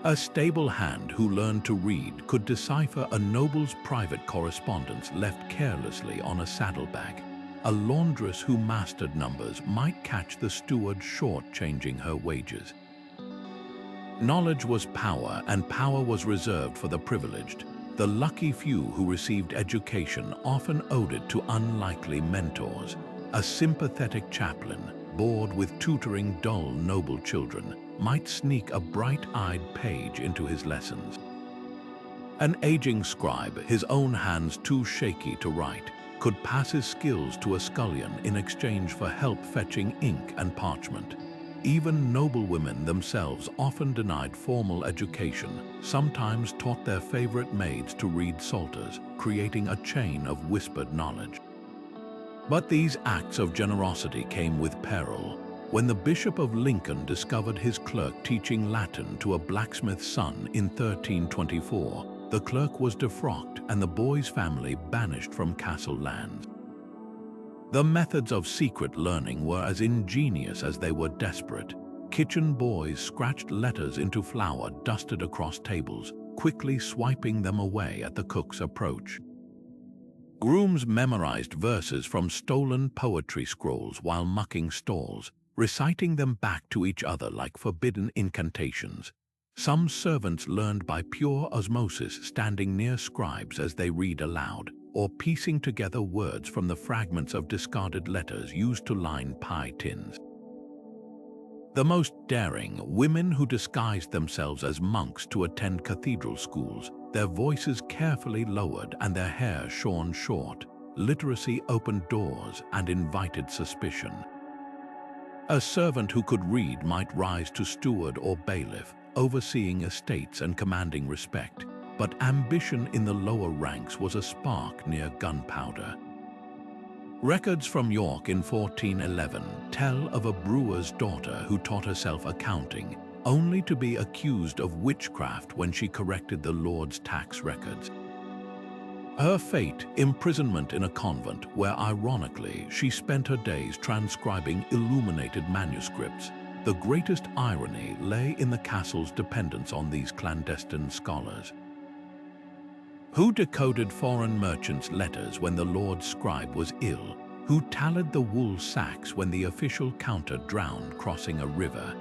A stable hand who learned to read could decipher a noble's private correspondence left carelessly on a saddlebag. A laundress who mastered numbers might catch the steward short-changing her wages. Knowledge was power, and power was reserved for the privileged. The lucky few who received education often owed it to unlikely mentors. A sympathetic chaplain, bored with tutoring dull, noble children, might sneak a bright-eyed page into his lessons. An aging scribe, his own hands too shaky to write, could pass his skills to a scullion in exchange for help fetching ink and parchment. Even noblewomen themselves, often denied formal education, sometimes taught their favorite maids to read psalters, creating a chain of whispered knowledge. But these acts of generosity came with peril. When the Bishop of Lincoln discovered his clerk teaching Latin to a blacksmith's son in 1324, the clerk was defrocked and the boy's family banished from castle lands. The methods of secret learning were as ingenious as they were desperate. Kitchen boys scratched letters into flour dusted across tables, quickly swiping them away at the cook's approach. Grooms memorized verses from stolen poetry scrolls while mucking stalls, reciting them back to each other like forbidden incantations. Some servants learned by pure osmosis, standing near scribes as they read aloud, or piecing together words from the fragments of discarded letters used to line pie tins. The most daring, women who disguised themselves as monks to attend cathedral schools, their voices carefully lowered and their hair shorn short. Literacy opened doors and invited suspicion. A servant who could read might rise to steward or bailiff, overseeing estates and commanding respect, but ambition in the lower ranks was a spark near gunpowder. Records from York in 1411 tell of a brewer's daughter who taught herself accounting, only to be accused of witchcraft when she corrected the Lord's tax records. Her fate, imprisonment in a convent where, ironically, she spent her days transcribing illuminated manuscripts. The greatest irony lay in the castle's dependence on these clandestine scholars. Who decoded foreign merchants' letters when the Lord's scribe was ill? Who tallied the wool sacks when the official counter drowned crossing a river?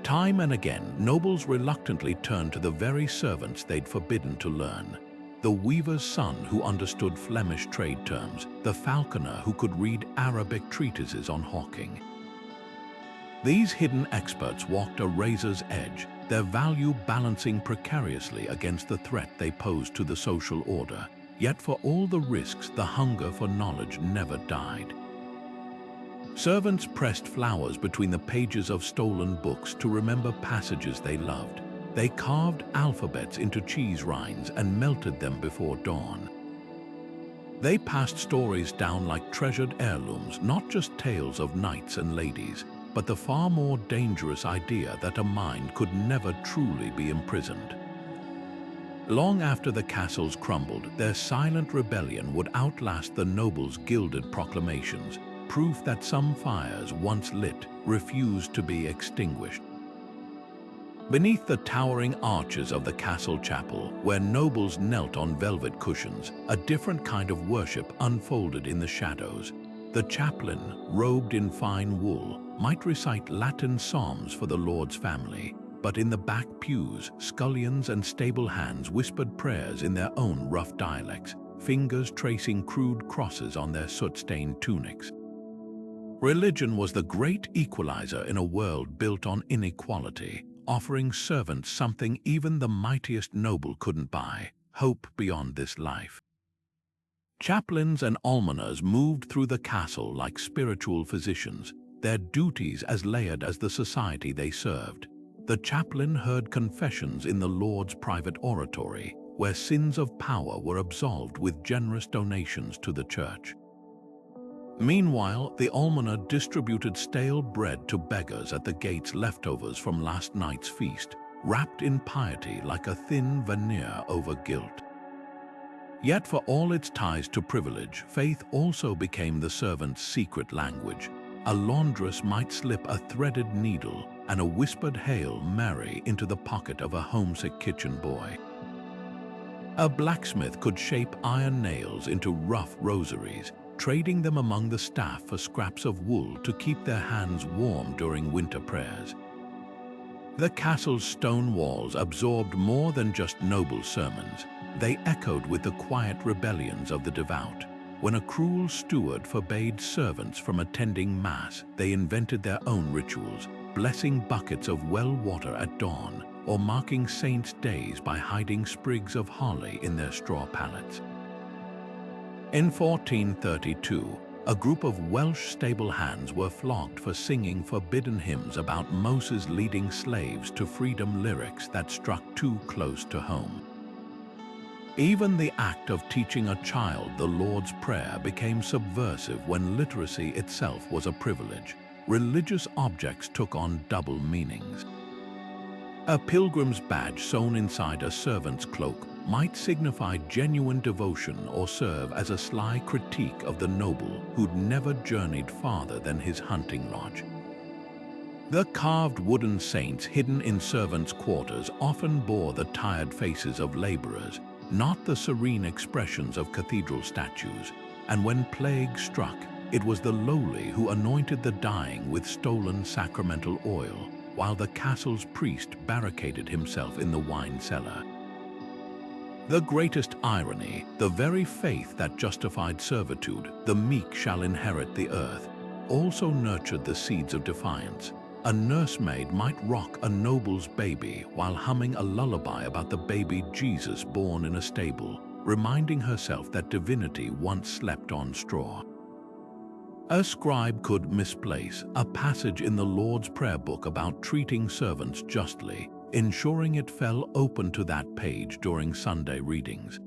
Time and again, nobles reluctantly turned to the very servants they'd forbidden to learn. The weaver's son who understood Flemish trade terms, the falconer who could read Arabic treatises on hawking. These hidden experts walked a razor's edge, their value balancing precariously against the threat they posed to the social order. Yet for all the risks, the hunger for knowledge never died. Servants pressed flowers between the pages of stolen books to remember passages they loved. They carved alphabets into cheese rinds and melted them before dawn. They passed stories down like treasured heirlooms, not just tales of knights and ladies, but the far more dangerous idea that a mind could never truly be imprisoned. Long after the castles crumbled, their silent rebellion would outlast the nobles' gilded proclamations, proof that some fires once lit refused to be extinguished. Beneath the towering arches of the castle chapel, where nobles knelt on velvet cushions, a different kind of worship unfolded in the shadows. The chaplain, robed in fine wool, might recite Latin psalms for the Lord's family, but in the back pews, scullions and stable hands whispered prayers in their own rough dialects, fingers tracing crude crosses on their soot-stained tunics. Religion was the great equalizer in a world built on inequality, offering servants something even the mightiest noble couldn't buy: hope beyond this life. Chaplains and almoners moved through the castle like spiritual physicians, their duties as layered as the society they served. The chaplain heard confessions in the Lord's private oratory, where sins of power were absolved with generous donations to the church. Meanwhile, the almoner distributed stale bread to beggars at the gates, leftovers from last night's feast, wrapped in piety like a thin veneer over guilt. Yet for all its ties to privilege, faith also became the servant's secret language. A laundress might slip a threaded needle and a whispered Hail Mary into the pocket of a homesick kitchen boy. A blacksmith could shape iron nails into rough rosaries, trading them among the staff for scraps of wool to keep their hands warm during winter prayers. The castle's stone walls absorbed more than just noble sermons. They echoed with the quiet rebellions of the devout. When a cruel steward forbade servants from attending Mass, they invented their own rituals, blessing buckets of well water at dawn, or marking saints' days by hiding sprigs of holly in their straw pallets. In 1432, a group of Welsh stable hands were flogged for singing forbidden hymns about Moses leading slaves to freedom, lyrics that struck too close to home. Even the act of teaching a child the Lord's Prayer became subversive when literacy itself was a privilege. Religious objects took on double meanings. A pilgrim's badge sewn inside a servant's cloak might signify genuine devotion or serve as a sly critique of the noble who'd never journeyed farther than his hunting lodge. The carved wooden saints hidden in servants' quarters often bore the tired faces of laborers, not the serene expressions of cathedral statues, and when plague struck, it was the lowly who anointed the dying with stolen sacramental oil, while the castle's priest barricaded himself in the wine cellar. The greatest irony, the very faith that justified servitude, the meek shall inherit the earth, also nurtured the seeds of defiance. A nursemaid might rock a noble's baby while humming a lullaby about the baby Jesus born in a stable, reminding herself that divinity once slept on straw. A scribe could misplace a passage in the Lord's Prayer book about treating servants justly, ensuring it fell open to that page during Sunday readings.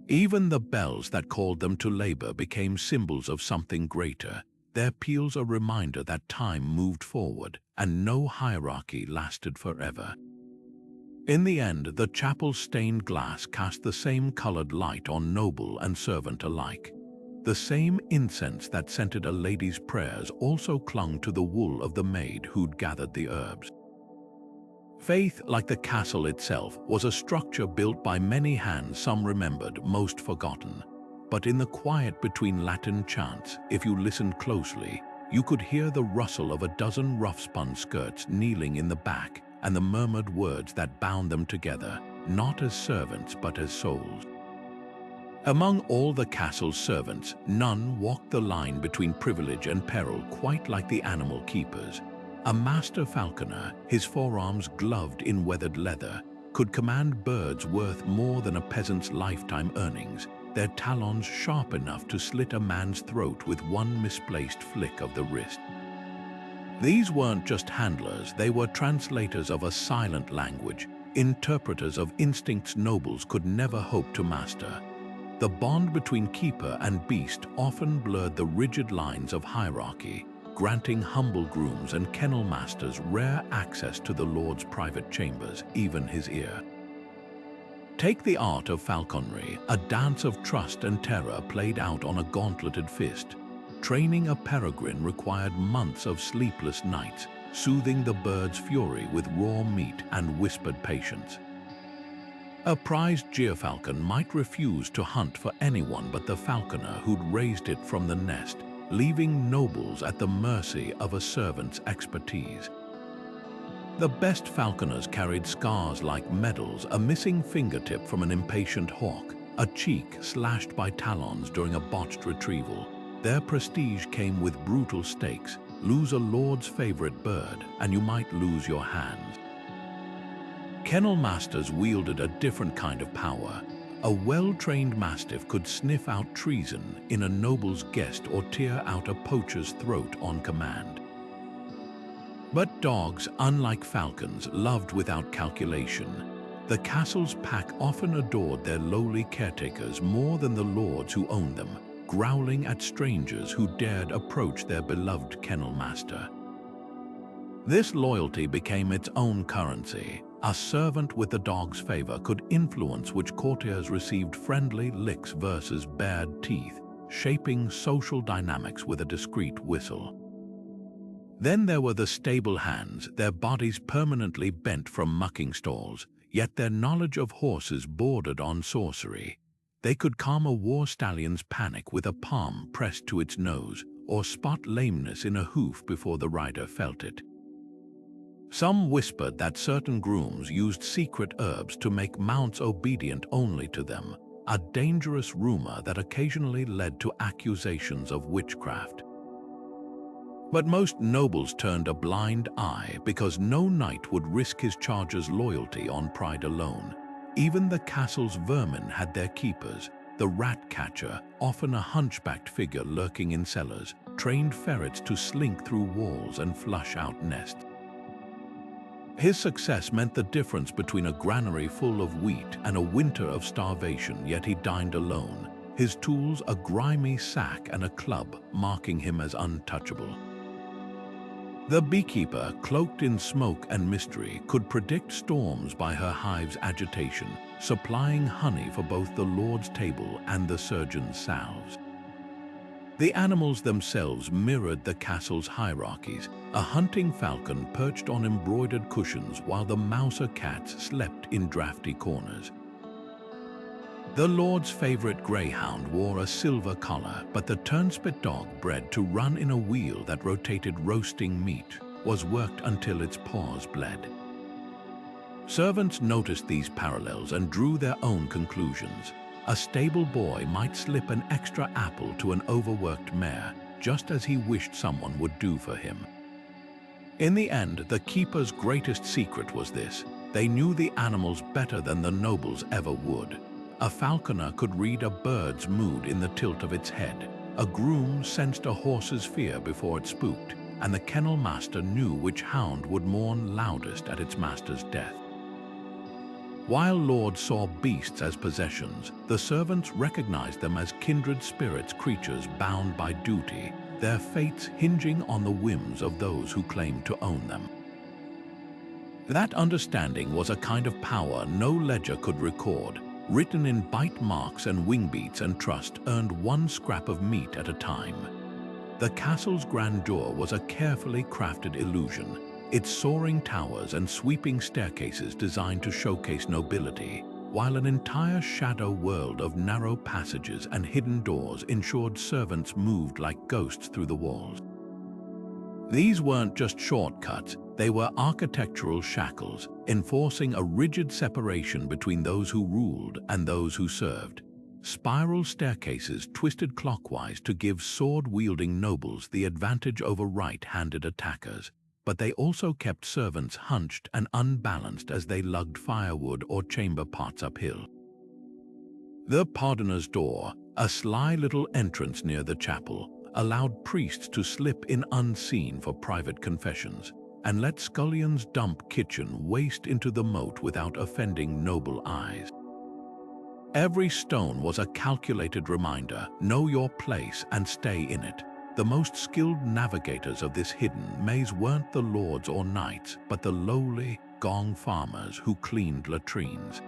Even the bells that called them to labor became symbols of something greater, their peals a reminder that time moved forward and no hierarchy lasted forever. In the end, the chapel's stained glass cast the same colored light on noble and servant alike. The same incense that scented a lady's prayers also clung to the wool of the maid who'd gathered the herbs. Faith, like the castle itself, was a structure built by many hands, some remembered, most forgotten. But in the quiet between Latin chants, if you listened closely, you could hear the rustle of a dozen rough-spun skirts kneeling in the back and the murmured words that bound them together, not as servants but as souls. Among all the castle's servants, none walked the line between privilege and peril quite like the animal keepers. A master falconer, his forearms gloved in weathered leather, could command birds worth more than a peasant's lifetime earnings, their talons sharp enough to slit a man's throat with one misplaced flick of the wrist. These weren't just handlers, they were translators of a silent language, interpreters of instincts nobles could never hope to master. The bond between keeper and beast often blurred the rigid lines of hierarchy, granting humble grooms and kennel masters rare access to the Lord's private chambers, even his ear. Take the art of falconry, a dance of trust and terror played out on a gauntleted fist. Training a peregrine required months of sleepless nights, soothing the bird's fury with raw meat and whispered patience. A prized gyrfalcon might refuse to hunt for anyone but the falconer who'd raised it from the nest, leaving nobles at the mercy of a servant's expertise. The best falconers carried scars like medals, a missing fingertip from an impatient hawk, a cheek slashed by talons during a botched retrieval. Their prestige came with brutal stakes. Lose a lord's favorite bird, and you might lose your hands. Kennel masters wielded a different kind of power. A well-trained mastiff could sniff out treason in a noble's guest or tear out a poacher's throat on command. But dogs, unlike falcons, loved without calculation. The castle's pack often adored their lowly caretakers more than the lords who owned them, growling at strangers who dared approach their beloved kennel master. This loyalty became its own currency. A servant with the dog's favor could influence which courtiers received friendly licks versus bared teeth, shaping social dynamics with a discreet whistle. Then there were the stable hands, their bodies permanently bent from mucking stalls, yet their knowledge of horses bordered on sorcery. They could calm a war stallion's panic with a palm pressed to its nose, or spot lameness in a hoof before the rider felt it. Some whispered that certain grooms used secret herbs to make mounts obedient only to them, a dangerous rumor that occasionally led to accusations of witchcraft. But most nobles turned a blind eye because no knight would risk his charger's loyalty on pride alone. Even the castle's vermin had their keepers, the rat catcher, often a hunchbacked figure lurking in cellars, trained ferrets to slink through walls and flush out nests. His success meant the difference between a granary full of wheat and a winter of starvation, yet he dined alone, his tools a grimy sack and a club, marking him as untouchable. The beekeeper, cloaked in smoke and mystery, could predict storms by her hive's agitation, supplying honey for both the lord's table and the surgeon's salves. The animals themselves mirrored the castle's hierarchies, a hunting falcon perched on embroidered cushions while the mouser cats slept in drafty corners. The lord's favorite greyhound wore a silver collar, but the turnspit dog, bred to run in a wheel that rotated roasting meat, was worked until its paws bled. Servants noticed these parallels and drew their own conclusions. A stable boy might slip an extra apple to an overworked mare, just as he wished someone would do for him. In the end, the keeper's greatest secret was this: they knew the animals better than the nobles ever would. A falconer could read a bird's mood in the tilt of its head. A groom sensed a horse's fear before it spooked, and the kennel master knew which hound would mourn loudest at its master's death. While lords saw beasts as possessions, the servants recognized them as kindred spirits, creatures bound by duty, their fates hinging on the whims of those who claimed to own them. That understanding was a kind of power no ledger could record, written in bite marks and wingbeats, and trust earned one scrap of meat at a time. The castle's grandeur was a carefully crafted illusion, its soaring towers and sweeping staircases designed to showcase nobility, while an entire shadow world of narrow passages and hidden doors ensured servants moved like ghosts through the walls. These weren't just shortcuts, they were architectural shackles, enforcing a rigid separation between those who ruled and those who served. Spiral staircases twisted clockwise to give sword-wielding nobles the advantage over right-handed attackers, but they also kept servants hunched and unbalanced as they lugged firewood or chamber pots uphill. The pardoner's door, a sly little entrance near the chapel, allowed priests to slip in unseen for private confessions, and let scullions dump kitchen waste into the moat without offending noble eyes. Every stone was a calculated reminder: know your place and stay in it. The most skilled navigators of this hidden maze weren't the lords or knights, but the lowly, gong farmers who cleaned latrines.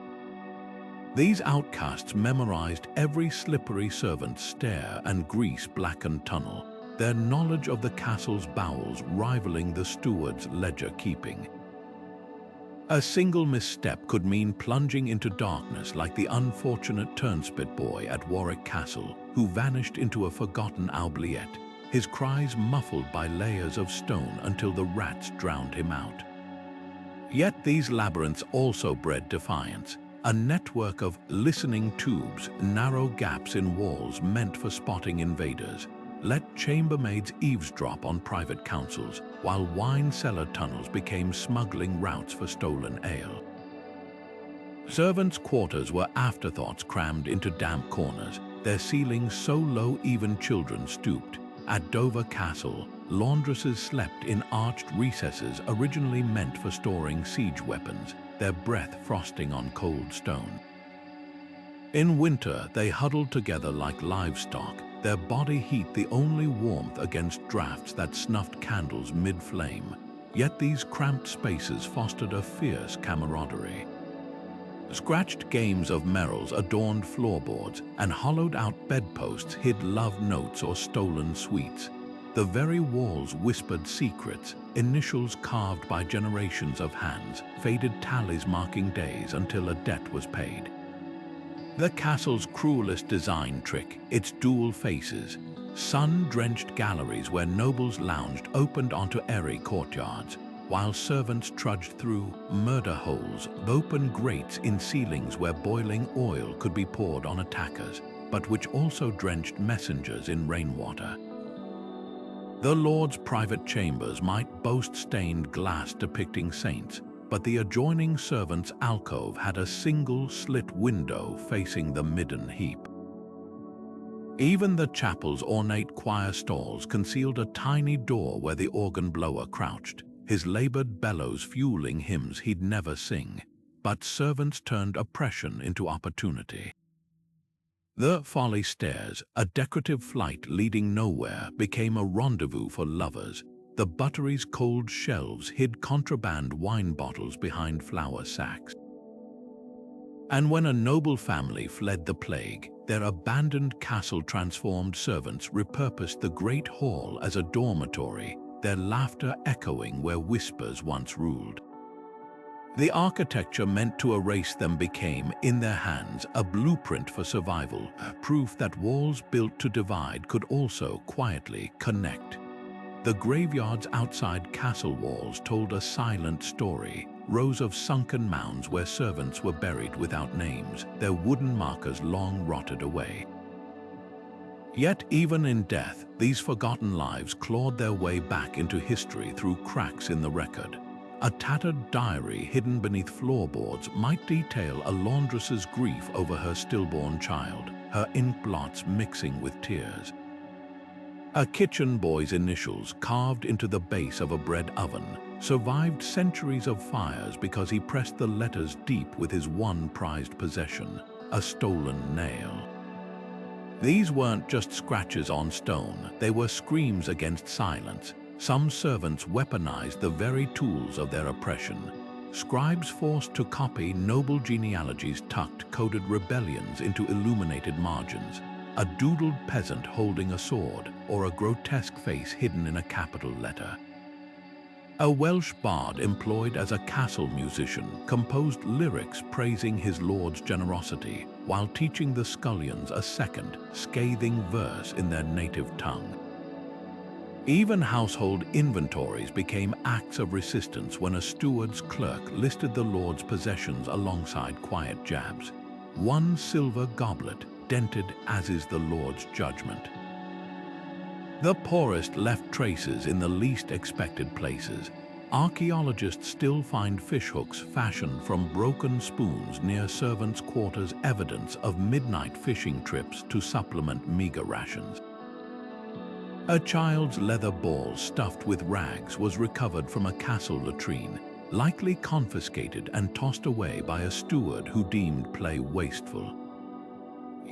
These outcasts memorized every slippery servant's stair and grease-blackened tunnel, their knowledge of the castle's bowels rivaling the steward's ledger-keeping. A single misstep could mean plunging into darkness, like the unfortunate turnspit boy at Warwick Castle, who vanished into a forgotten oubliette, his cries muffled by layers of stone until the rats drowned him out. Yet these labyrinths also bred defiance, a network of listening tubes, narrow gaps in walls meant for spotting invaders. Let chambermaids eavesdrop on private councils, while wine cellar tunnels became smuggling routes for stolen ale. Servants' quarters were afterthoughts crammed into damp corners, their ceilings so low even children stooped. At Dover Castle, laundresses slept in arched recesses originally meant for storing siege weapons, their breath frosting on cold stone. In winter, they huddled together like livestock, their body heat the only warmth against drafts that snuffed candles mid-flame. Yet these cramped spaces fostered a fierce camaraderie. Scratched games of merrills adorned floorboards, and hollowed-out bedposts hid love notes or stolen sweets. The very walls whispered secrets, initials carved by generations of hands, faded tallies marking days until a debt was paid. The castle's cruelest design trick, its dual faces. Sun-drenched galleries where nobles lounged opened onto airy courtyards, while servants trudged through murder holes, open grates in ceilings where boiling oil could be poured on attackers, but which also drenched messengers in rainwater. The Lord's private chambers might boast stained glass depicting saints, but the adjoining servants' alcove had a single slit window facing the midden heap. Even the chapel's ornate choir stalls concealed a tiny door where the organ blower crouched, his labored bellows fueling hymns he'd never sing. But servants turned oppression into opportunity. The folly stairs, a decorative flight leading nowhere, became a rendezvous for lovers. The buttery's cold shelves hid contraband wine bottles behind flour sacks. And when a noble family fled the plague, their abandoned castle-transformed servants repurposed the great hall as a dormitory, their laughter echoing where whispers once ruled. The architecture meant to erase them became, in their hands, a blueprint for survival, proof that walls built to divide could also quietly connect. The graveyards outside castle walls told a silent story, rows of sunken mounds where servants were buried without names, their wooden markers long rotted away. Yet even in death, these forgotten lives clawed their way back into history through cracks in the record. A tattered diary hidden beneath floorboards might detail a laundress's grief over her stillborn child, her ink blots mixing with tears. A kitchen boy's initials carved into the base of a bread oven survived centuries of fires because he pressed the letters deep with his one prized possession, a stolen nail. These weren't just scratches on stone, they were screams against silence. Some servants weaponized the very tools of their oppression. Scribes forced to copy noble genealogies tucked coded rebellions into illuminated margins. A doodled peasant holding a sword, or a grotesque face hidden in a capital letter. A Welsh bard employed as a castle musician composed lyrics praising his lord's generosity, while teaching the scullions a second, scathing verse in their native tongue. Even household inventories became acts of resistance when a steward's clerk listed the lord's possessions alongside quiet jabs. One silver goblet, dented as is the Lord's judgment. The poorest left traces in the least expected places. Archaeologists still find fishhooks fashioned from broken spoons near servants' quarters, evidence of midnight fishing trips to supplement meager rations. A child's leather ball stuffed with rags was recovered from a castle latrine, likely confiscated and tossed away by a steward who deemed play wasteful.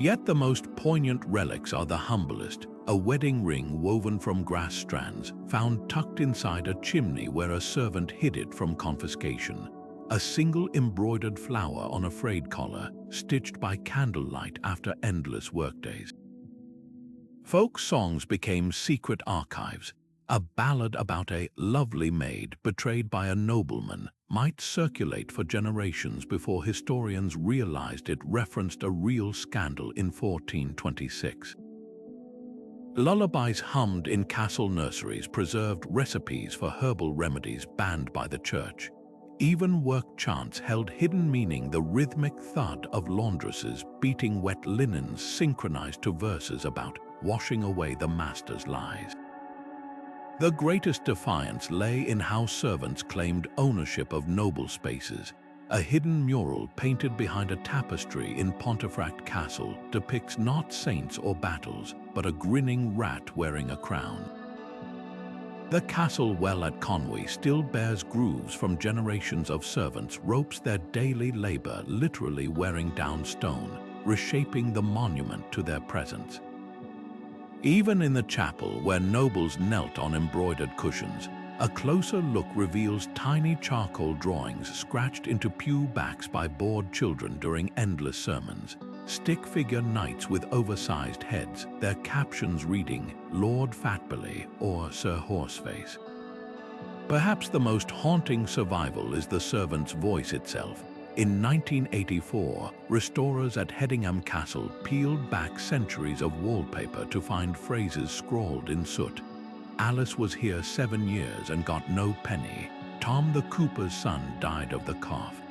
Yet the most poignant relics are the humblest, a wedding ring woven from grass strands, found tucked inside a chimney where a servant hid it from confiscation. A single embroidered flower on a frayed collar, stitched by candlelight after endless workdays. Folk songs became secret archives. A ballad about a lovely maid betrayed by a nobleman might circulate for generations before historians realized it referenced a real scandal in 1426. Lullabies hummed in castle nurseries preserved recipes for herbal remedies banned by the church. Even work chants held hidden meaning, the rhythmic thud of laundresses beating wet linens synchronized to verses about washing away the master's lies. The greatest defiance lay in how servants claimed ownership of noble spaces. A hidden mural painted behind a tapestry in Pontefract Castle depicts not saints or battles, but a grinning rat wearing a crown. The castle well at Conwy still bears grooves from generations of servants ropes their daily labor literally wearing down stone, reshaping the monument to their presence. Even in the chapel where nobles knelt on embroidered cushions, a closer look reveals tiny charcoal drawings scratched into pew backs by bored children during endless sermons. Stick figure knights with oversized heads, their captions reading Lord Fatbelly or Sir Horseface. Perhaps the most haunting survival is the servant's voice itself, In 1984, restorers at Hedingham Castle peeled back centuries of wallpaper to find phrases scrawled in soot. Alice was here 7 years and got no penny. Tom the Cooper's son died of the cough.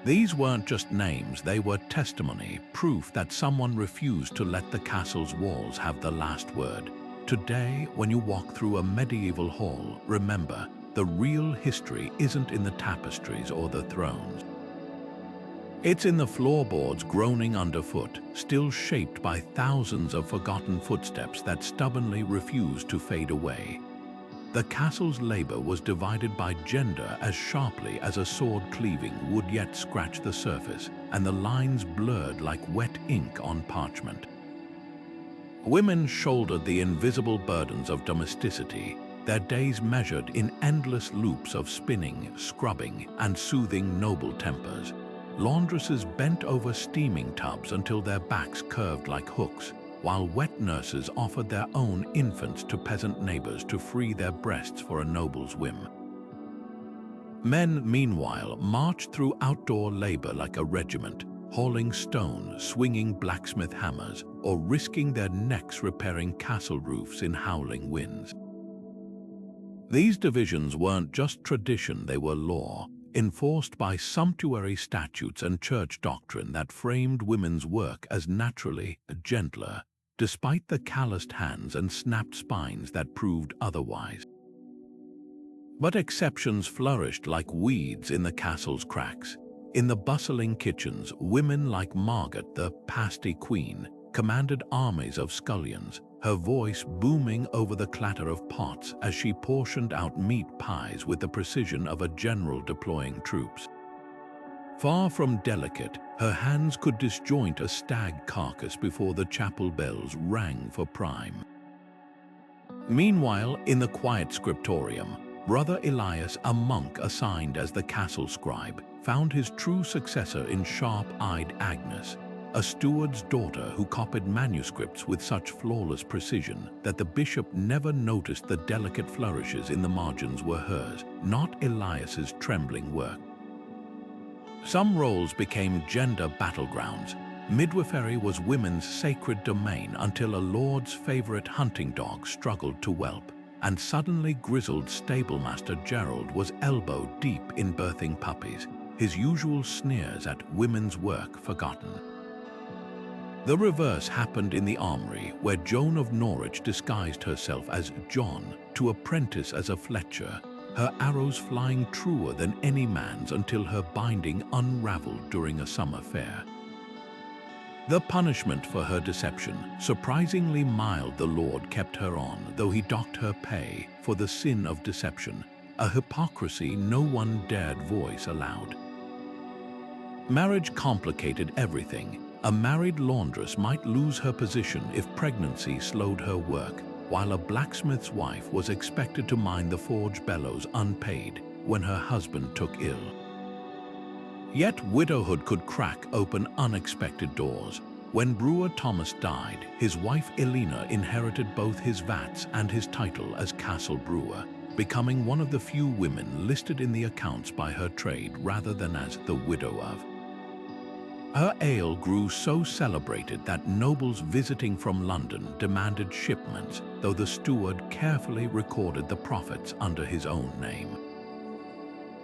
These weren't just names, they were testimony, proof that someone refused to let the castle's walls have the last word. Today, when you walk through a medieval hall, remember, the real history isn't in the tapestries or the thrones. It's in the floorboards groaning underfoot, still shaped by thousands of forgotten footsteps that stubbornly refuse to fade away. The castle's labor was divided by gender as sharply as a sword cleaving would yet scratch the surface, and the lines blurred like wet ink on parchment. Women shouldered the invisible burdens of domesticity, their days measured in endless loops of spinning, scrubbing, and soothing noble tempers. Laundresses bent over steaming tubs until their backs curved like hooks, while wet nurses offered their own infants to peasant neighbors to free their breasts for a noble's whim. Men, meanwhile, marched through outdoor labor like a regiment, hauling stone, swinging blacksmith hammers, or risking their necks repairing castle roofs in howling winds. These divisions weren't just tradition, they were law, enforced by sumptuary statutes and church doctrine that framed women's work as naturally gentler, despite the calloused hands and snapped spines that proved otherwise. But exceptions flourished like weeds in the castle's cracks. In the bustling kitchens, women like Margaret, the pasty queen, commanded armies of scullions, her voice booming over the clatter of pots as she portioned out meat pies with the precision of a general deploying troops. Far from delicate, her hands could disjoint a stag carcass before the chapel bells rang for prime. Meanwhile, in the quiet scriptorium, Brother Elias, a monk assigned as the castle scribe, found his true successor in sharp-eyed Agnes, a steward's daughter who copied manuscripts with such flawless precision that the bishop never noticed the delicate flourishes in the margins were hers, not Elias's trembling work. Some roles became gender battlegrounds. Midwifery was women's sacred domain until a lord's favorite hunting dog struggled to whelp, and suddenly grizzled stablemaster Gerald was elbow-deep in birthing puppies, his usual sneers at women's work forgotten. The reverse happened in the armory, where Joan of Norwich disguised herself as John to apprentice as a fletcher, her arrows flying truer than any man's until her binding unraveled during a summer fair. The punishment for her deception, surprisingly mild, the Lord kept her on, though he docked her pay for the sin of deception, a hypocrisy no one dared voice aloud. Marriage complicated everything. A married laundress might lose her position if pregnancy slowed her work, while a blacksmith's wife was expected to mind the forge bellows unpaid when her husband took ill. Yet widowhood could crack open unexpected doors. When brewer Thomas died, his wife Elena inherited both his vats and his title as castle brewer, becoming one of the few women listed in the accounts by her trade rather than as the widow of. Her ale grew so celebrated that nobles visiting from London demanded shipments, though the steward carefully recorded the profits under his own name.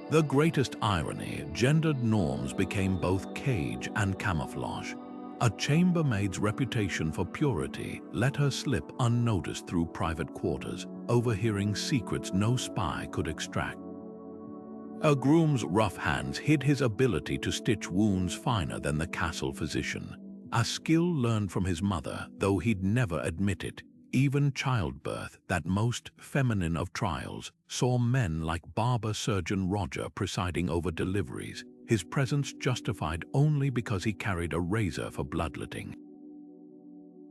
The greatest irony, gendered norms became both cage and camouflage. A chambermaid's reputation for purity let her slip unnoticed through private quarters, overhearing secrets no spy could extract. A groom's rough hands hid his ability to stitch wounds finer than the castle physician, a skill learned from his mother, though he'd never admit it. Even childbirth, that most feminine of trials, saw men like barber surgeon Roger presiding over deliveries, his presence justified only because he carried a razor for bloodletting.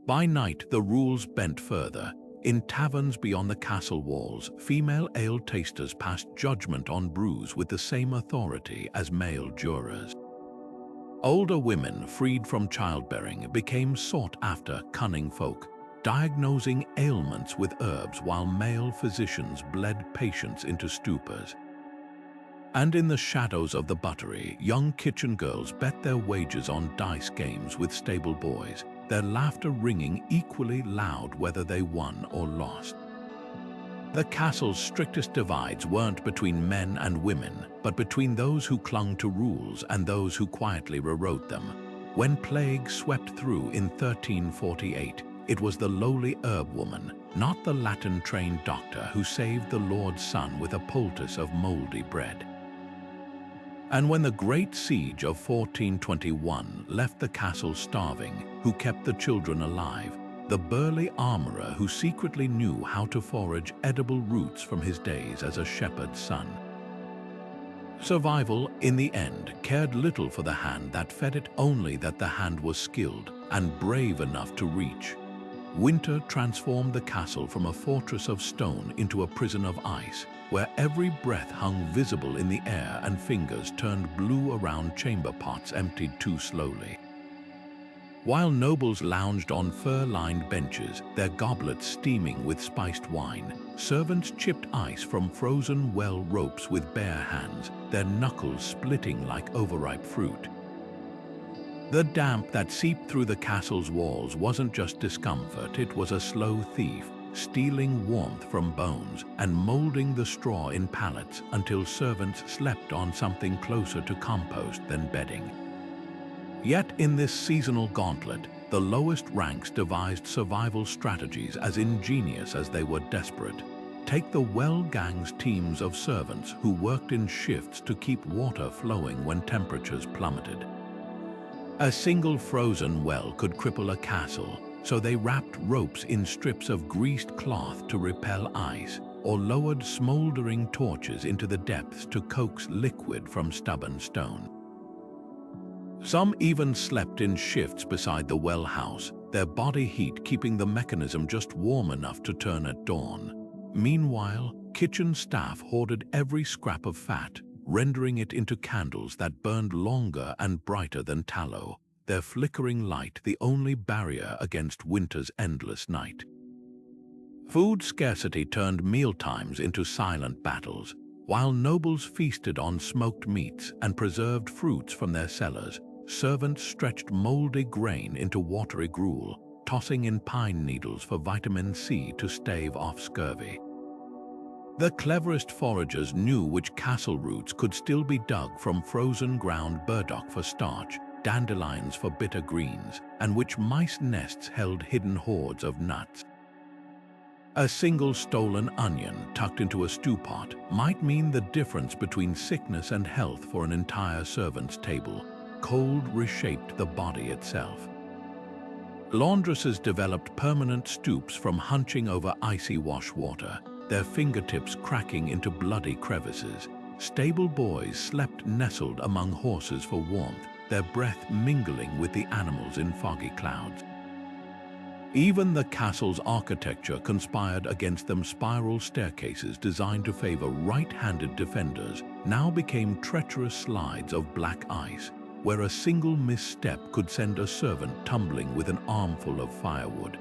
By night, the rules bent further. In taverns beyond the castle walls, female ale tasters passed judgment on brews with the same authority as male jurors. Older women, freed from childbearing, became sought-after cunning folk, diagnosing ailments with herbs while male physicians bled patients into stupors. And in the shadows of the buttery, young kitchen girls bet their wagers on dice games with stable boys, their laughter ringing equally loud whether they won or lost. The castle's strictest divides weren't between men and women, but between those who clung to rules and those who quietly rewrote them. When plague swept through in 1348, it was the lowly herb woman, not the Latin-trained doctor, who saved the Lord's son with a poultice of moldy bread. And when the Great Siege of 1421 left the castle starving, who kept the children alive? The burly armorer who secretly knew how to forage edible roots from his days as a shepherd's son. Survival, in the end, cared little for the hand that fed it, only that the hand was skilled and brave enough to reach. Winter transformed the castle from a fortress of stone into a prison of ice, where every breath hung visible in the air and fingers turned blue around chamber pots emptied too slowly. While nobles lounged on fur-lined benches, their goblets steaming with spiced wine, servants chipped ice from frozen well ropes with bare hands, their knuckles splitting like overripe fruit. The damp that seeped through the castle's walls wasn't just discomfort, it was a slow thief, stealing warmth from bones and molding the straw in pallets until servants slept on something closer to compost than bedding. Yet in this seasonal gauntlet, the lowest ranks devised survival strategies as ingenious as they were desperate. Take the well-gang's teams of servants who worked in shifts to keep water flowing when temperatures plummeted. A single frozen well could cripple a castle, so they wrapped ropes in strips of greased cloth to repel ice, or lowered smoldering torches into the depths to coax liquid from stubborn stone. Some even slept in shifts beside the well house, their body heat keeping the mechanism just warm enough to turn at dawn. Meanwhile, kitchen staff hoarded every scrap of fat, rendering it into candles that burned longer and brighter than tallow, their flickering light the only barrier against winter's endless night. Food scarcity turned mealtimes into silent battles. While nobles feasted on smoked meats and preserved fruits from their cellars, servants stretched moldy grain into watery gruel, tossing in pine needles for vitamin C to stave off scurvy. The cleverest foragers knew which castle roots could still be dug from frozen ground burdock for starch, dandelions for bitter greens, and which mice nests held hidden hoards of nuts. A single stolen onion tucked into a stew pot might mean the difference between sickness and health for an entire servant's table. Cold reshaped the body itself. Laundresses developed permanent stoops from hunching over icy wash water, their fingertips cracking into bloody crevices. Stable boys slept nestled among horses for warmth, their breath mingling with the animals in foggy clouds. Even the castle's architecture conspired against them. Spiral staircases designed to favor right-handed defenders now became treacherous slides of black ice, where a single misstep could send a servant tumbling with an armful of firewood.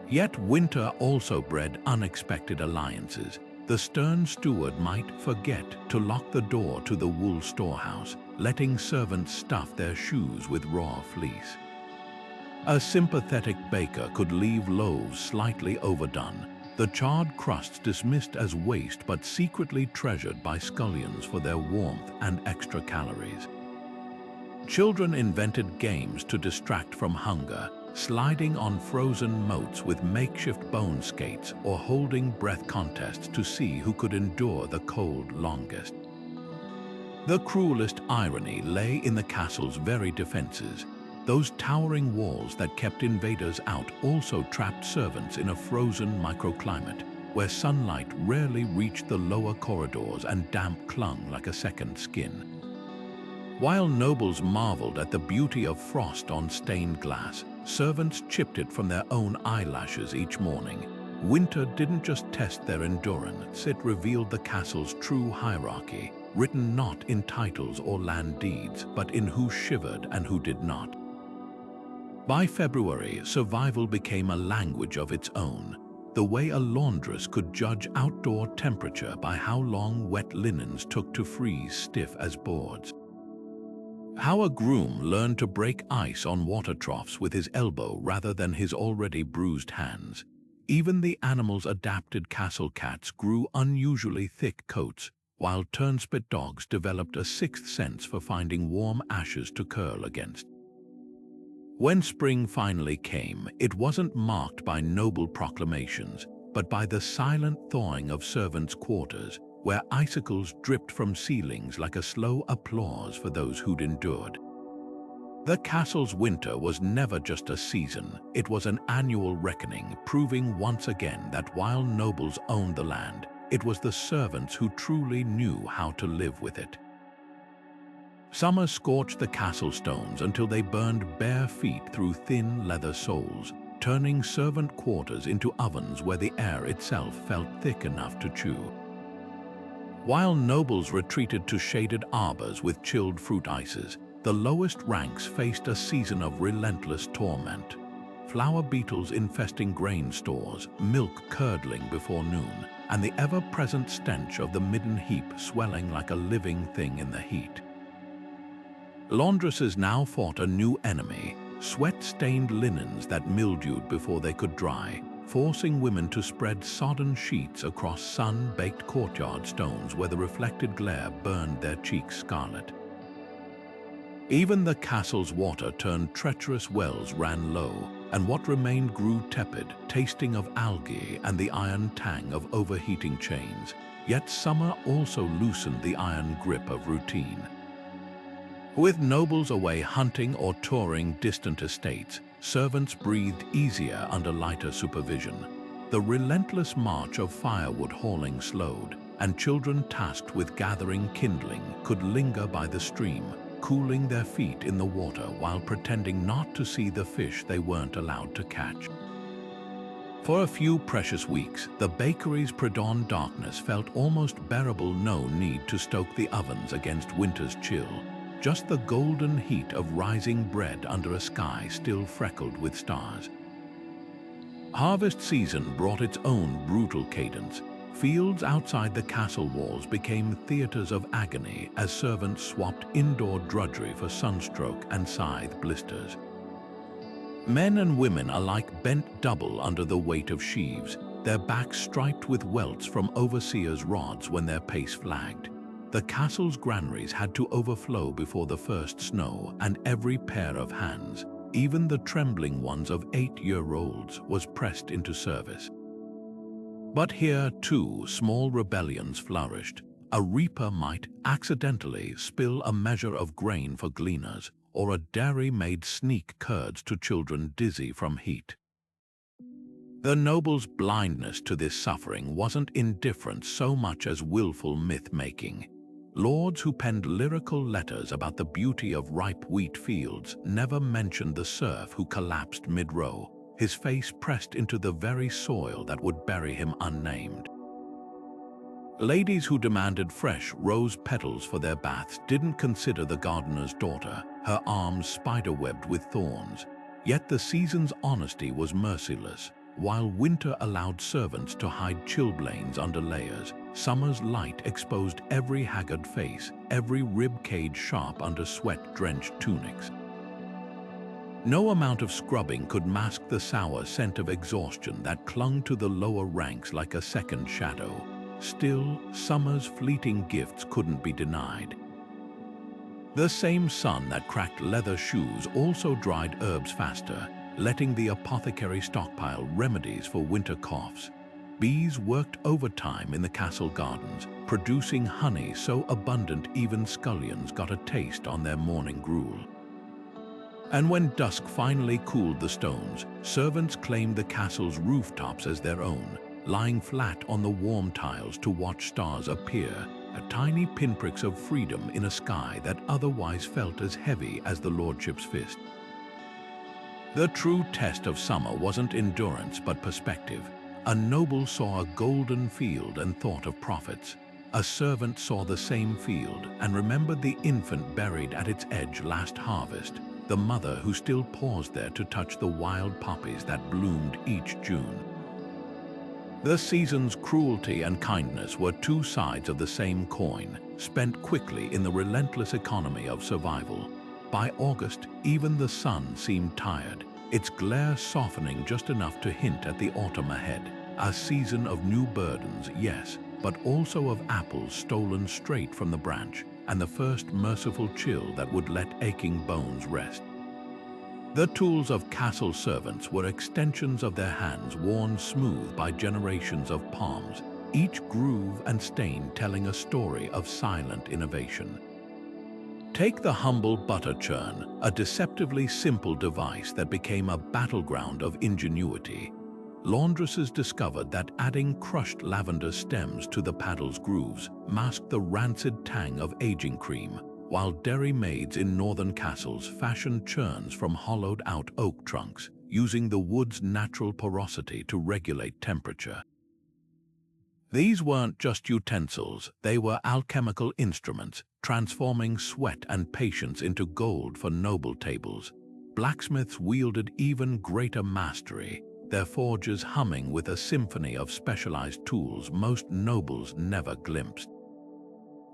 Yet winter also bred unexpected alliances. The stern steward might forget to lock the door to the wool storehouse, letting servants stuff their shoes with raw fleece. A sympathetic baker could leave loaves slightly overdone, the charred crusts dismissed as waste but secretly treasured by scullions for their warmth and extra calories. Children invented games to distract from hunger, sliding on frozen moats with makeshift bone skates or holding breath contests to see who could endure the cold longest. The cruelest irony lay in the castle's very defenses. Those towering walls that kept invaders out also trapped servants in a frozen microclimate, where sunlight rarely reached the lower corridors and damp clung like a second skin. While nobles marveled at the beauty of frost on stained glass, servants chipped it from their own eyelashes each morning. Winter didn't just test their endurance, it revealed the castle's true hierarchy, written not in titles or land deeds, but in who shivered and who did not. By February, survival became a language of its own. the way a laundress could judge outdoor temperature by how long wet linens took to freeze stiff as boards. How a groom learned to break ice on water troughs with his elbow rather than his already bruised hands. Even the animals adapted castle cats grew unusually thick coats, while turnspit dogs developed a sixth sense for finding warm ashes to curl against. When spring finally came, it wasn't marked by noble proclamations, but by the silent thawing of servants' quarters, where icicles dripped from ceilings like a slow applause for those who'd endured. The castle's winter was never just a season, it was an annual reckoning, proving once again that while nobles owned the land, it was the servants who truly knew how to live with it. Summer scorched the castle stones until they burned bare feet through thin leather soles, turning servant quarters into ovens where the air itself felt thick enough to chew. While nobles retreated to shaded arbors with chilled fruit ices, the lowest ranks faced a season of relentless torment. Flour beetles infesting grain stores, milk curdling before noon, and the ever-present stench of the midden heap swelling like a living thing in the heat. Laundresses now fought a new enemy, sweat-stained linens that mildewed before they could dry, forcing women to spread sodden sheets across sun-baked courtyard stones where the reflected glare burned their cheeks scarlet. Even the castle's water-turned treacherous wells ran low, and what remained grew tepid, tasting of algae and the iron tang of overheating chains. Yet summer also loosened the iron grip of routine. With nobles away hunting or touring distant estates, servants breathed easier under lighter supervision. The relentless march of firewood hauling slowed, and children tasked with gathering kindling could linger by the stream, cooling their feet in the water while pretending not to see the fish they weren't allowed to catch. For a few precious weeks, the bakery's pre-dawn darkness felt almost bearable. No need to stoke the ovens against winter's chill. Just the golden heat of rising bread under a sky still freckled with stars. Harvest season brought its own brutal cadence. Fields outside the castle walls became theaters of agony as servants swapped indoor drudgery for sunstroke and scythe blisters. Men and women alike bent double under the weight of sheaves, their backs striped with welts from overseers' rods when their pace flagged. The castle's granaries had to overflow before the first snow, and every pair of hands, even the trembling ones of 8-year-olds, was pressed into service. But here, too, small rebellions flourished. A reaper might accidentally spill a measure of grain for gleaners, or a dairy-maid sneak curds to children dizzy from heat. The nobles' blindness to this suffering wasn't indifference so much as willful myth-making. Lords who penned lyrical letters about the beauty of ripe wheat fields never mentioned the serf who collapsed mid-row, his face pressed into the very soil that would bury him unnamed. Ladies who demanded fresh rose petals for their baths didn't consider the gardener's daughter, her arms spider-webbed with thorns. Yet the season's honesty was merciless. While winter allowed servants to hide chilblains under layers, summer's light exposed every haggard face, every rib cage sharp under sweat-drenched tunics. No amount of scrubbing could mask the sour scent of exhaustion that clung to the lower ranks like a second shadow. Still, summer's fleeting gifts couldn't be denied. The same sun that cracked leather shoes also dried herbs faster, letting the apothecary stockpile remedies for winter coughs. Bees worked overtime in the castle gardens, producing honey so abundant even scullions got a taste on their morning gruel. And when dusk finally cooled the stones, servants claimed the castle's rooftops as their own, lying flat on the warm tiles to watch stars appear, tiny pinpricks of freedom in a sky that otherwise felt as heavy as the lordship's fist. The true test of summer wasn't endurance but perspective. A noble saw a golden field and thought of profits. A servant saw the same field and remembered the infant buried at its edge last harvest, the mother who still paused there to touch the wild poppies that bloomed each June. The season's cruelty and kindness were two sides of the same coin, spent quickly in the relentless economy of survival. By August, even the sun seemed tired, its glare softening just enough to hint at the autumn ahead. A season of new burdens, yes, but also of apples stolen straight from the branch, and the first merciful chill that would let aching bones rest. The tools of castle servants were extensions of their hands worn smooth by generations of palms, each groove and stain telling a story of silent innovation. Take the humble butter churn, a deceptively simple device that became a battleground of ingenuity. Laundresses discovered that adding crushed lavender stems to the paddle's grooves masked the rancid tang of aging cream, while dairy maids in northern castles fashioned churns from hollowed-out oak trunks, using the wood's natural porosity to regulate temperature. These weren't just utensils, they were alchemical instruments, transforming sweat and patience into gold for noble tables. Blacksmiths wielded even greater mastery, their forges humming with a symphony of specialized tools most nobles never glimpsed.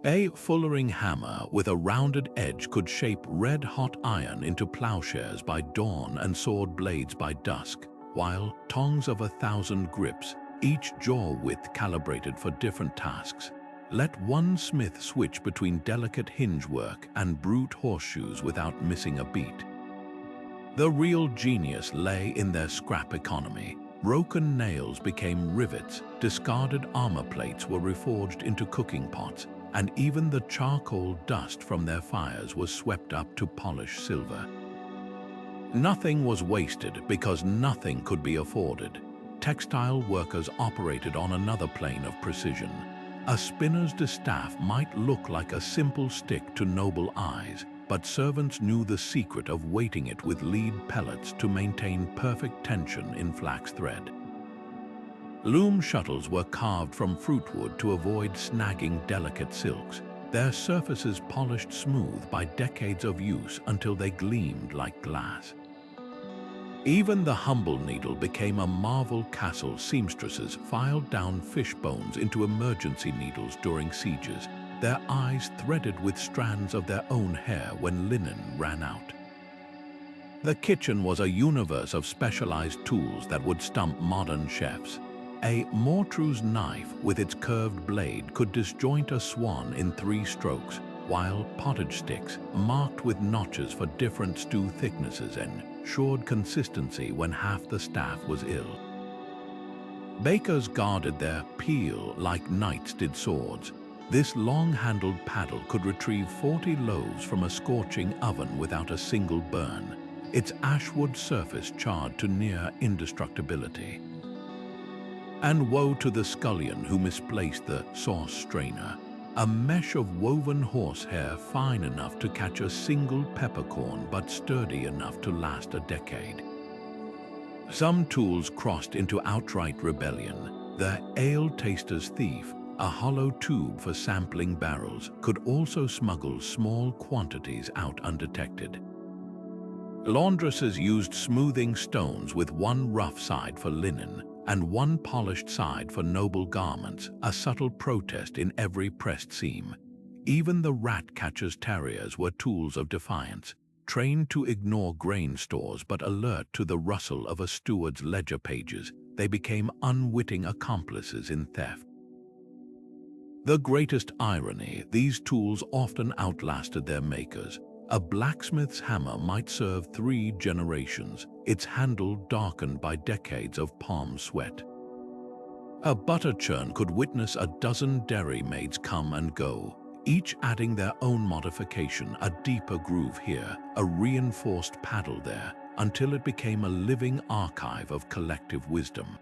A fullering hammer with a rounded edge could shape red-hot iron into plowshares by dawn and sword blades by dusk, while tongs of 1,000 grips, each jaw width calibrated for different tasks. Let one smith switch between delicate hinge work and brute horseshoes without missing a beat. The real genius lay in their scrap economy. Broken nails became rivets, discarded armor plates were reforged into cooking pots, and even the charcoal dust from their fires was swept up to polish silver. Nothing was wasted because nothing could be afforded. Textile workers operated on another plane of precision. A spinner's distaff might look like a simple stick to noble eyes, but servants knew the secret of weighting it with lead pellets to maintain perfect tension in flax thread. Loom shuttles were carved from fruitwood to avoid snagging delicate silks, their surfaces polished smooth by decades of use until they gleamed like glass. Even the humble needle became a marvel. Castle seamstresses filed down fish bones into emergency needles during sieges, their eyes threaded with strands of their own hair when linen ran out. The kitchen was a universe of specialized tools that would stump modern chefs. A mortrue's knife with its curved blade could disjoint a swan in 3 strokes, while pottage sticks, marked with notches for different stew thicknesses, ensured consistency when half the staff was ill. Bakers guarded their peel like knights did swords. This long-handled paddle could retrieve 40 loaves from a scorching oven without a single burn, its ashwood surface charred to near indestructibility. And woe to the scullion who misplaced the sauce strainer, a mesh of woven horsehair fine enough to catch a single peppercorn but sturdy enough to last a decade. Some tools crossed into outright rebellion. The ale taster's thief, a hollow tube for sampling barrels, could also smuggle small quantities out undetected. Laundresses used smoothing stones with one rough side for linen and one polished side for noble garments, a subtle protest in every pressed seam. Even the rat-catcher's terriers were tools of defiance, trained to ignore grain stores but alert to the rustle of a steward's ledger pages. They became unwitting accomplices in theft. The greatest irony, these tools often outlasted their makers. A blacksmith's hammer might serve 3 generations, its handle darkened by decades of palm sweat. A butter churn could witness a dozen dairy maids come and go, each adding their own modification, a deeper groove here, a reinforced paddle there, until it became a living archive of collective wisdom.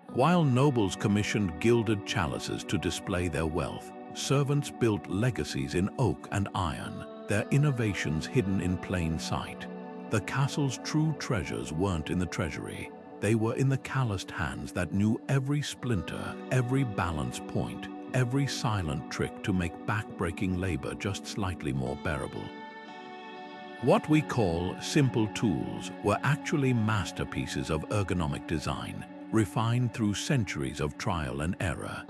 While nobles commissioned gilded chalices to display their wealth, servants built legacies in oak and iron, their innovations hidden in plain sight. The castle's true treasures weren't in the treasury. They were in the calloused hands that knew every splinter, every balance point, every silent trick to make back-breaking labor just slightly more bearable. What we call simple tools were actually masterpieces of ergonomic design, refined through centuries of trial and error.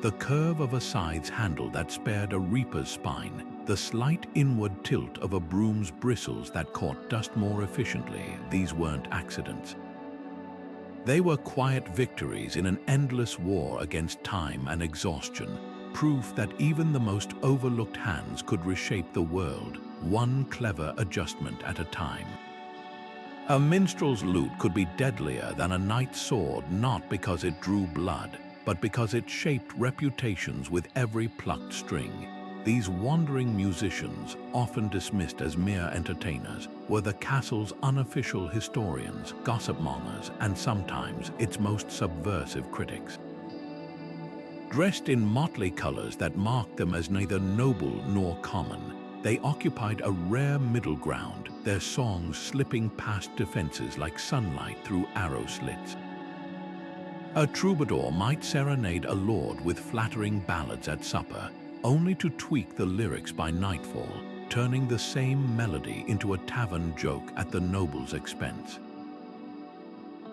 The curve of a scythe's handle that spared a reaper's spine, the slight inward tilt of a broom's bristles that caught dust more efficiently, these weren't accidents. They were quiet victories in an endless war against time and exhaustion, proof that even the most overlooked hands could reshape the world, one clever adjustment at a time. A minstrel's lute could be deadlier than a knight's sword not because it drew blood, but because it shaped reputations with every plucked string. These wandering musicians, often dismissed as mere entertainers, were the castle's unofficial historians, gossipmongers, and sometimes its most subversive critics. Dressed in motley colors that marked them as neither noble nor common, they occupied a rare middle ground, their songs slipping past defenses like sunlight through arrow slits. A troubadour might serenade a lord with flattering ballads at supper, only to tweak the lyrics by nightfall, turning the same melody into a tavern joke at the noble's expense.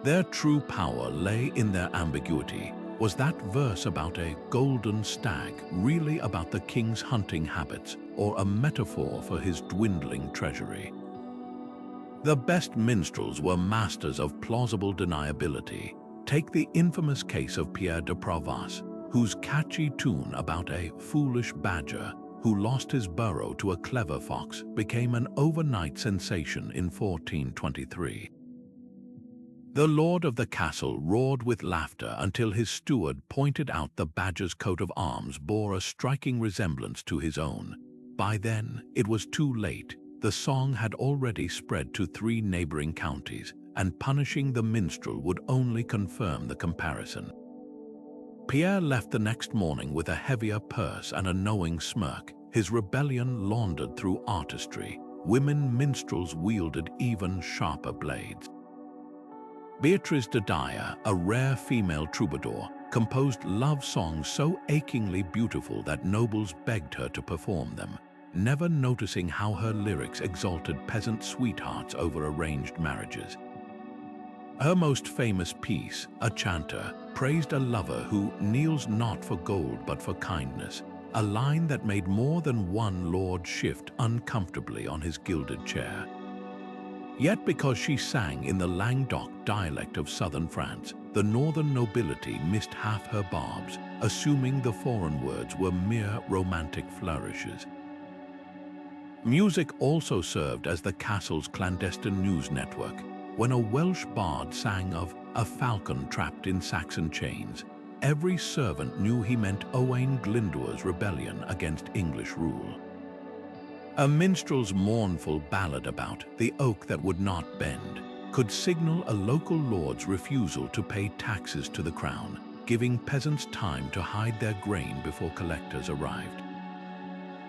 Their true power lay in their ambiguity. Was that verse about a golden stag really about the king's hunting habits, or a metaphor for his dwindling treasury? The best minstrels were masters of plausible deniability. Take the infamous case of Pierre de Provence, whose catchy tune about a foolish badger who lost his burrow to a clever fox became an overnight sensation in 1423. The lord of the castle roared with laughter until his steward pointed out the badger's coat of arms bore a striking resemblance to his own. By then, it was too late. The song had already spread to 3 neighboring counties, and punishing the minstrel would only confirm the comparison. Pierre left the next morning with a heavier purse and a knowing smirk, his rebellion laundered through artistry. Women minstrels wielded even sharper blades. Beatrice de Dyer, a rare female troubadour, composed love songs so achingly beautiful that nobles begged her to perform them, never noticing how her lyrics exalted peasant sweethearts over arranged marriages. Her most famous piece, A Chanter, praised a lover who kneels not for gold but for kindness, a line that made more than one lord shift uncomfortably on his gilded chair. Yet because she sang in the Languedoc dialect of southern France, the northern nobility missed half her barbs, assuming the foreign words were mere romantic flourishes. Music also served as the castle's clandestine news network. When a Welsh bard sang of a falcon trapped in Saxon chains, every servant knew he meant Owain Glyndwr's rebellion against English rule. A minstrel's mournful ballad about the oak that would not bend could signal a local lord's refusal to pay taxes to the crown, giving peasants time to hide their grain before collectors arrived.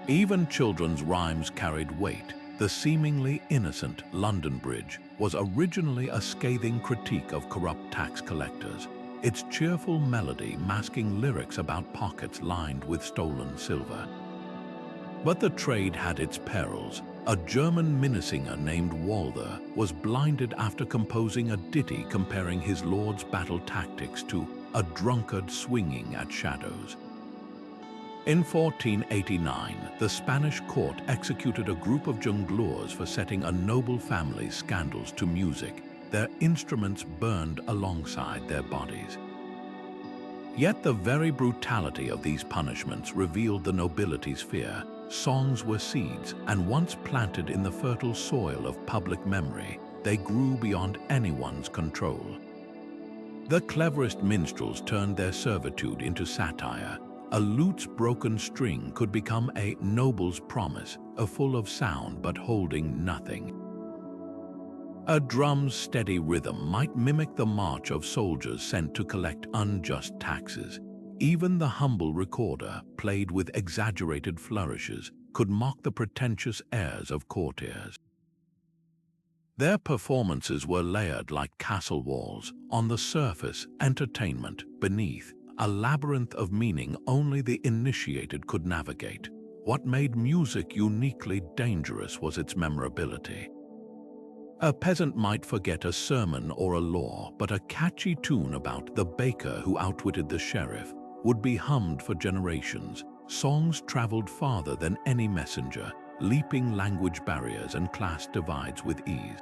Even children's rhymes carried weight. The seemingly innocent London Bridge was originally a scathing critique of corrupt tax collectors, its cheerful melody masking lyrics about pockets lined with stolen silver. But the trade had its perils. A German minnesinger named Walther was blinded after composing a ditty comparing his lord's battle tactics to a drunkard swinging at shadows. In 1489, the Spanish court executed a group of jongleurs for setting a noble family's scandals to music. Their instruments burned alongside their bodies. Yet the very brutality of these punishments revealed the nobility's fear. Songs were seeds, and once planted in the fertile soil of public memory, they grew beyond anyone's control. The cleverest minstrels turned their servitude into satire. A lute's broken string could become a noble's promise, a full of sound but holding nothing. A drum's steady rhythm might mimic the march of soldiers sent to collect unjust taxes. Even the humble recorder, played with exaggerated flourishes, could mock the pretentious airs of courtiers. Their performances were layered like castle walls, on the surface, entertainment, beneath, a labyrinth of meaning only the initiated could navigate. What made music uniquely dangerous was its memorability. A peasant might forget a sermon or a law, but a catchy tune about the baker who outwitted the sheriff would be hummed for generations. Songs traveled farther than any messenger, leaping language barriers and class divides with ease.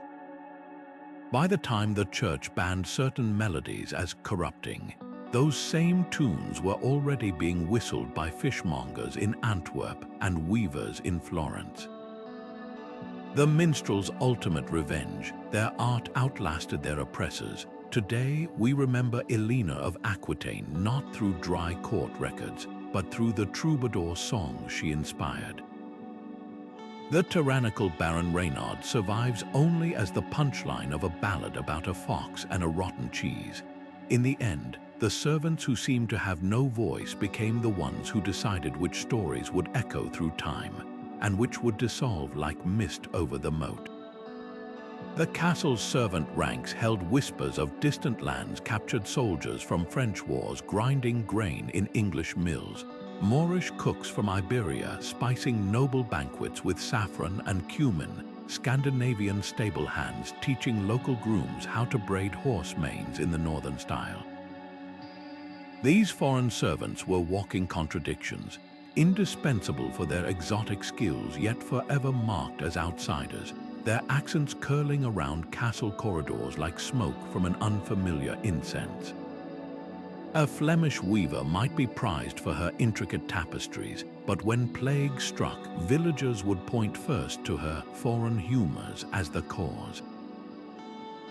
By the time the church banned certain melodies as corrupting, those same tunes were already being whistled by fishmongers in Antwerp and weavers in Florence. The minstrels' ultimate revenge, their art outlasted their oppressors. Today, we remember Elena of Aquitaine not through dry court records, but through the troubadour songs she inspired. The tyrannical Baron Reynard survives only as the punchline of a ballad about a fox and a rotten cheese. In the end, the servants who seemed to have no voice became the ones who decided which stories would echo through time, and which would dissolve like mist over the moat. The castle's servant ranks held whispers of distant lands, captured soldiers from French wars grinding grain in English mills, Moorish cooks from Iberia spicing noble banquets with saffron and cumin, Scandinavian stable hands teaching local grooms how to braid horse manes in the northern style. These foreign servants were walking contradictions, indispensable for their exotic skills yet forever marked as outsiders, their accents curling around castle corridors like smoke from an unfamiliar incense. A Flemish weaver might be prized for her intricate tapestries, but when plague struck, villagers would point first to her foreign humors as the cause.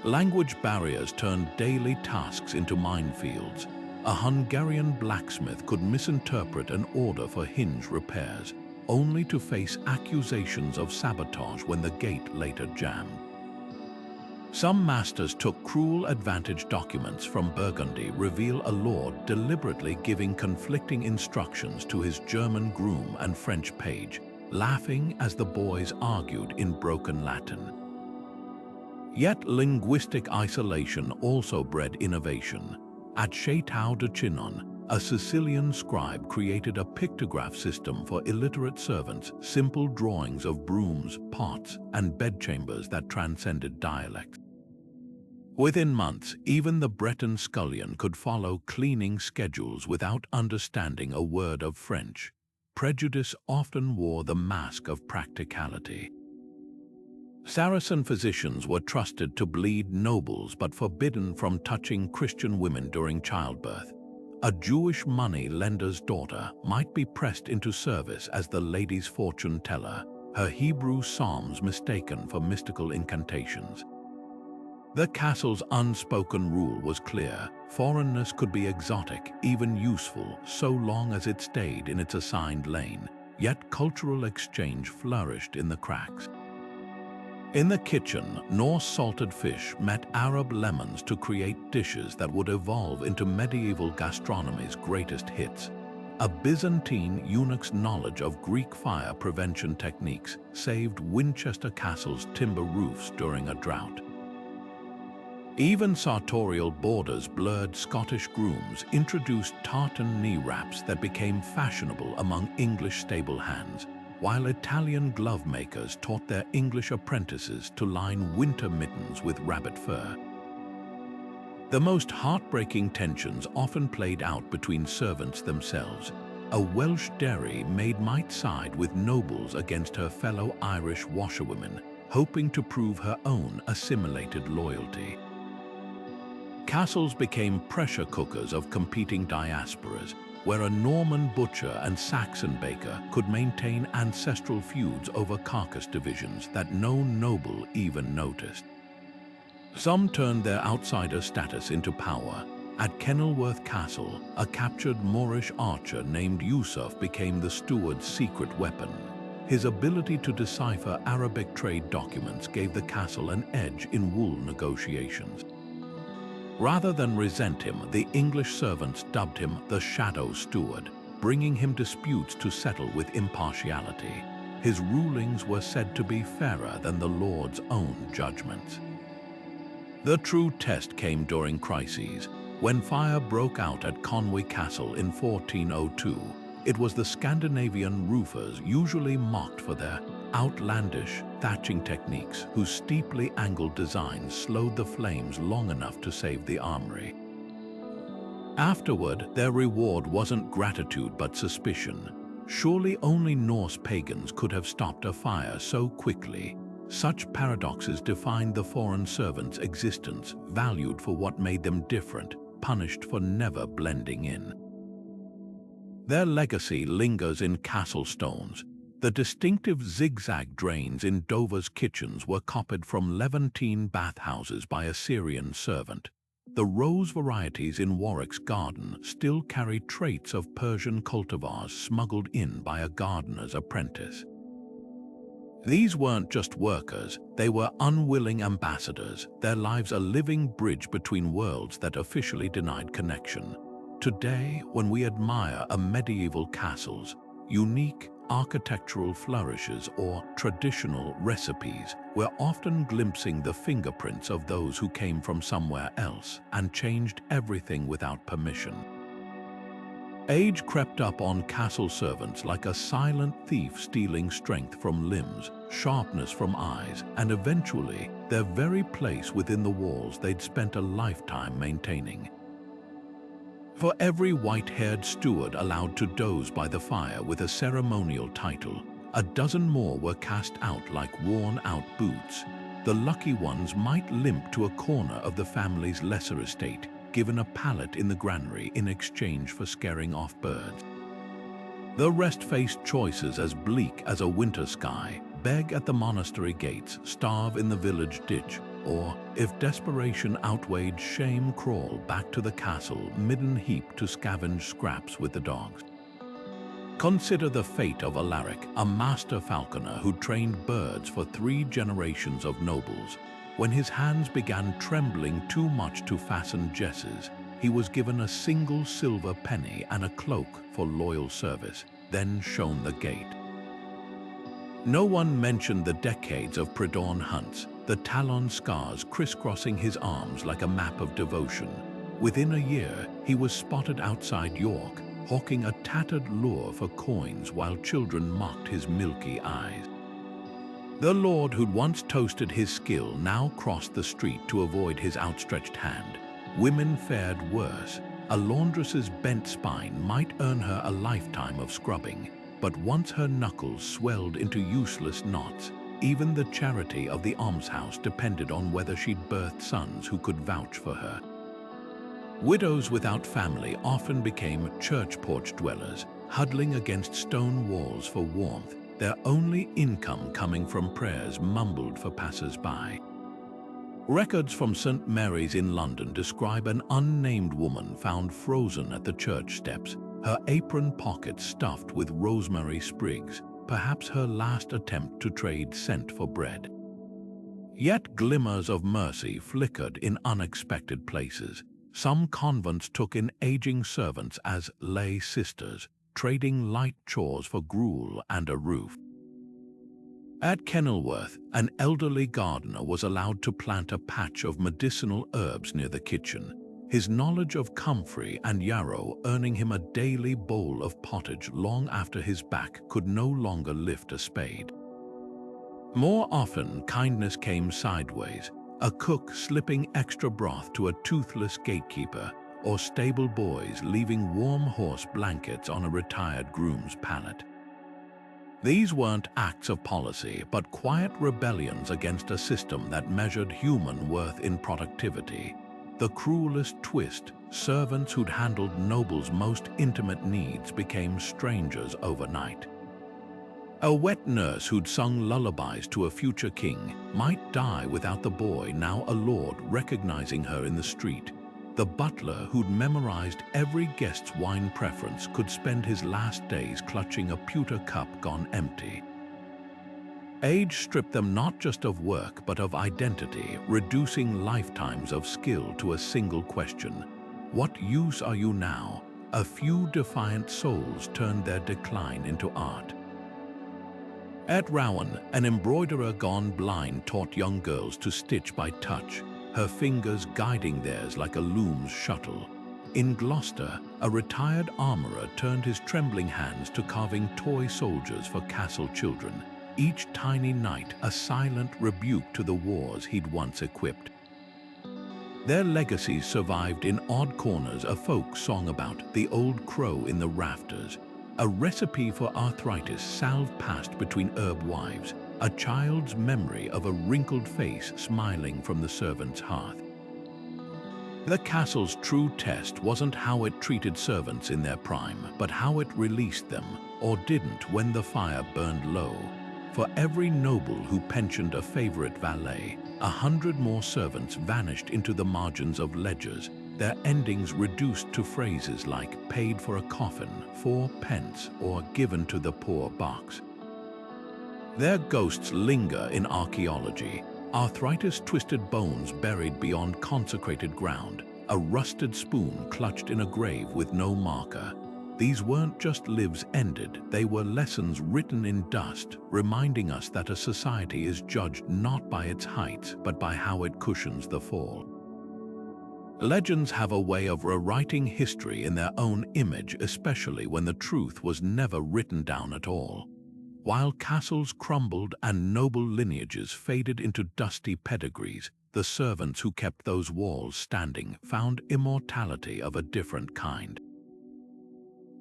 Language barriers turned daily tasks into minefields. A Hungarian blacksmith could misinterpret an order for hinge repairs, only to face accusations of sabotage when the gate later jammed. Some masters took cruel advantage. Documents from Burgundy reveal a lord deliberately giving conflicting instructions to his German groom and French page, laughing as the boys argued in broken Latin. Yet linguistic isolation also bred innovation. At Château de Chinon, a Sicilian scribe created a pictograph system for illiterate servants, simple drawings of brooms, pots, and bedchambers that transcended dialects. Within months, even the Breton scullion could follow cleaning schedules without understanding a word of French. Prejudice often wore the mask of practicality. Saracen physicians were trusted to bleed nobles but forbidden from touching Christian women during childbirth. A Jewish money lender's daughter might be pressed into service as the lady's fortune teller, her Hebrew psalms mistaken for mystical incantations. The castle's unspoken rule was clear. Foreignness could be exotic, even useful, so long as it stayed in its assigned lane. Yet cultural exchange flourished in the cracks. In the kitchen, Norse salted fish met Arab lemons to create dishes that would evolve into medieval gastronomy's greatest hits. A Byzantine eunuch's knowledge of Greek fire prevention techniques saved Winchester Castle's timber roofs during a drought. Even sartorial borders blurred. Scottish grooms introduced tartan knee wraps that became fashionable among English stable hands, while Italian glove makers taught their English apprentices to line winter mittens with rabbit fur. The most heartbreaking tensions often played out between servants themselves. A Welsh dairy maid might side with nobles against her fellow Irish washerwomen, hoping to prove her own assimilated loyalty. Castles became pressure cookers of competing diasporas, where a Norman butcher and Saxon baker could maintain ancestral feuds over carcass divisions that no noble even noticed. Some turned their outsider status into power. At Kenilworth Castle, a captured Moorish archer named Yusuf became the steward's secret weapon. His ability to decipher Arabic trade documents gave the castle an edge in wool negotiations. Rather than resent him, the English servants dubbed him the Shadow Steward, bringing him disputes to settle with impartiality. His rulings were said to be fairer than the Lord's own judgments. The true test came during crises. When fire broke out at Conway Castle in 1402, it was the Scandinavian roofers, usually mocked for their outlandish thatching techniques whose steeply angled designs slowed the flames long enough to save the armory. Afterward, their reward wasn't gratitude but suspicion. Surely only Norse pagans could have stopped a fire so quickly. Such paradoxes defined the foreign servants' existence, valued for what made them different, punished for never blending in. Their legacy lingers in castle stones. The distinctive zigzag drains in Dover's kitchens were copied from Levantine bathhouses by a Syrian servant. The rose varieties in Warwick's garden still carry traits of Persian cultivars smuggled in by a gardener's apprentice. These weren't just workers, they were unwilling ambassadors, their lives a living bridge between worlds that officially denied connection. Today, when we admire a medieval castle's unique architectural flourishes or traditional recipes, we're often glimpsing the fingerprints of those who came from somewhere else and changed everything without permission. Age crept up on castle servants like a silent thief, stealing strength from limbs, sharpness from eyes, and eventually their very place within the walls they'd spent a lifetime maintaining. For every white-haired steward allowed to doze by the fire with a ceremonial title, a dozen more were cast out like worn-out boots. The lucky ones might limp to a corner of the family's lesser estate, given a pallet in the granary in exchange for scaring off birds. The rest faced choices as bleak as a winter sky: beg at the monastery gates, starve in the village ditch, or, if desperation outweighed shame, crawl back to the castle midden heap to scavenge scraps with the dogs. Consider the fate of Alaric, a master falconer who trained birds for 3 generations of nobles. When his hands began trembling too much to fasten jesses, he was given a single silver penny and a cloak for loyal service, then shown the gate. No one mentioned the decades of pre-dawn hunts, the talon scars crisscrossing his arms like a map of devotion. Within a year, he was spotted outside York, hawking a tattered lure for coins while children mocked his milky eyes. The lord who'd once toasted his skill now crossed the street to avoid his outstretched hand. Women fared worse. A laundress's bent spine might earn her a lifetime of scrubbing, but once her knuckles swelled into useless knots, even the charity of the almshouse depended on whether she'd birthed sons who could vouch for her. Widows without family often became church porch dwellers, huddling against stone walls for warmth, their only income coming from prayers mumbled for passers-by. Records from St. Mary's in London describe an unnamed woman found frozen at the church steps, her apron pockets stuffed with rosemary sprigs, perhaps her last attempt to trade scent for bread. Yet glimmers of mercy flickered in unexpected places. Some convents took in aging servants as lay sisters, trading light chores for gruel and a roof. At Kenilworth, an elderly gardener was allowed to plant a patch of medicinal herbs near the kitchen, his knowledge of comfrey and yarrow earning him a daily bowl of pottage long after his back could no longer lift a spade. More often, kindness came sideways, a cook slipping extra broth to a toothless gatekeeper, or stable boys leaving warm horse blankets on a retired groom's pallet. These weren't acts of policy, but quiet rebellions against a system that measured human worth in productivity. The cruelest twist, servants who'd handled nobles' most intimate needs became strangers overnight. A wet nurse who'd sung lullabies to a future king might die without the boy, now a lord, recognizing her in the street. The butler who'd memorized every guest's wine preference could spend his last days clutching a pewter cup gone empty. Age stripped them not just of work but of identity, reducing lifetimes of skill to a single question: what use are you now? A few defiant souls turned their decline into art. At Rowan, an embroiderer gone blind taught young girls to stitch by touch, her fingers guiding theirs like a loom's shuttle. In Gloucester, a retired armorer turned his trembling hands to carving toy soldiers for castle children, each tiny knight a silent rebuke to the wars he'd once equipped. Their legacies survived in odd corners: a folk song about the old crow in the rafters, a recipe for arthritis salve passed between herb wives, a child's memory of a wrinkled face smiling from the servant's hearth. The castle's true test wasn't how it treated servants in their prime, but how it released them, or didn't, when the fire burned low. For every noble who pensioned a favorite valet, 100 more servants vanished into the margins of ledgers, their endings reduced to phrases like "paid for a coffin, 4 pence," or "given to the poor box." Their ghosts linger in archaeology: arthritis-twisted bones buried beyond consecrated ground, a rusted spoon clutched in a grave with no marker. These weren't just lives ended, they were lessons written in dust, reminding us that a society is judged not by its heights, but by how it cushions the fall. Legends have a way of rewriting history in their own image, especially when the truth was never written down at all. While castles crumbled and noble lineages faded into dusty pedigrees, the servants who kept those walls standing found immortality of a different kind.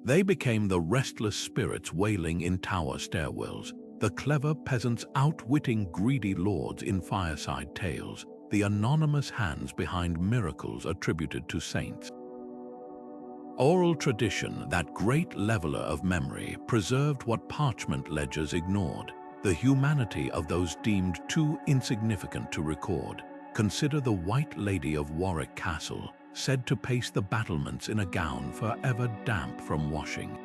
They became the restless spirits wailing in tower stairwells, the clever peasants outwitting greedy lords in fireside tales, the anonymous hands behind miracles attributed to saints. Oral tradition, that great leveler of memory, preserved what parchment ledgers ignored: the humanity of those deemed too insignificant to record. Consider the White Lady of Warwick Castle, said to pace the battlements in a gown forever damp from washing.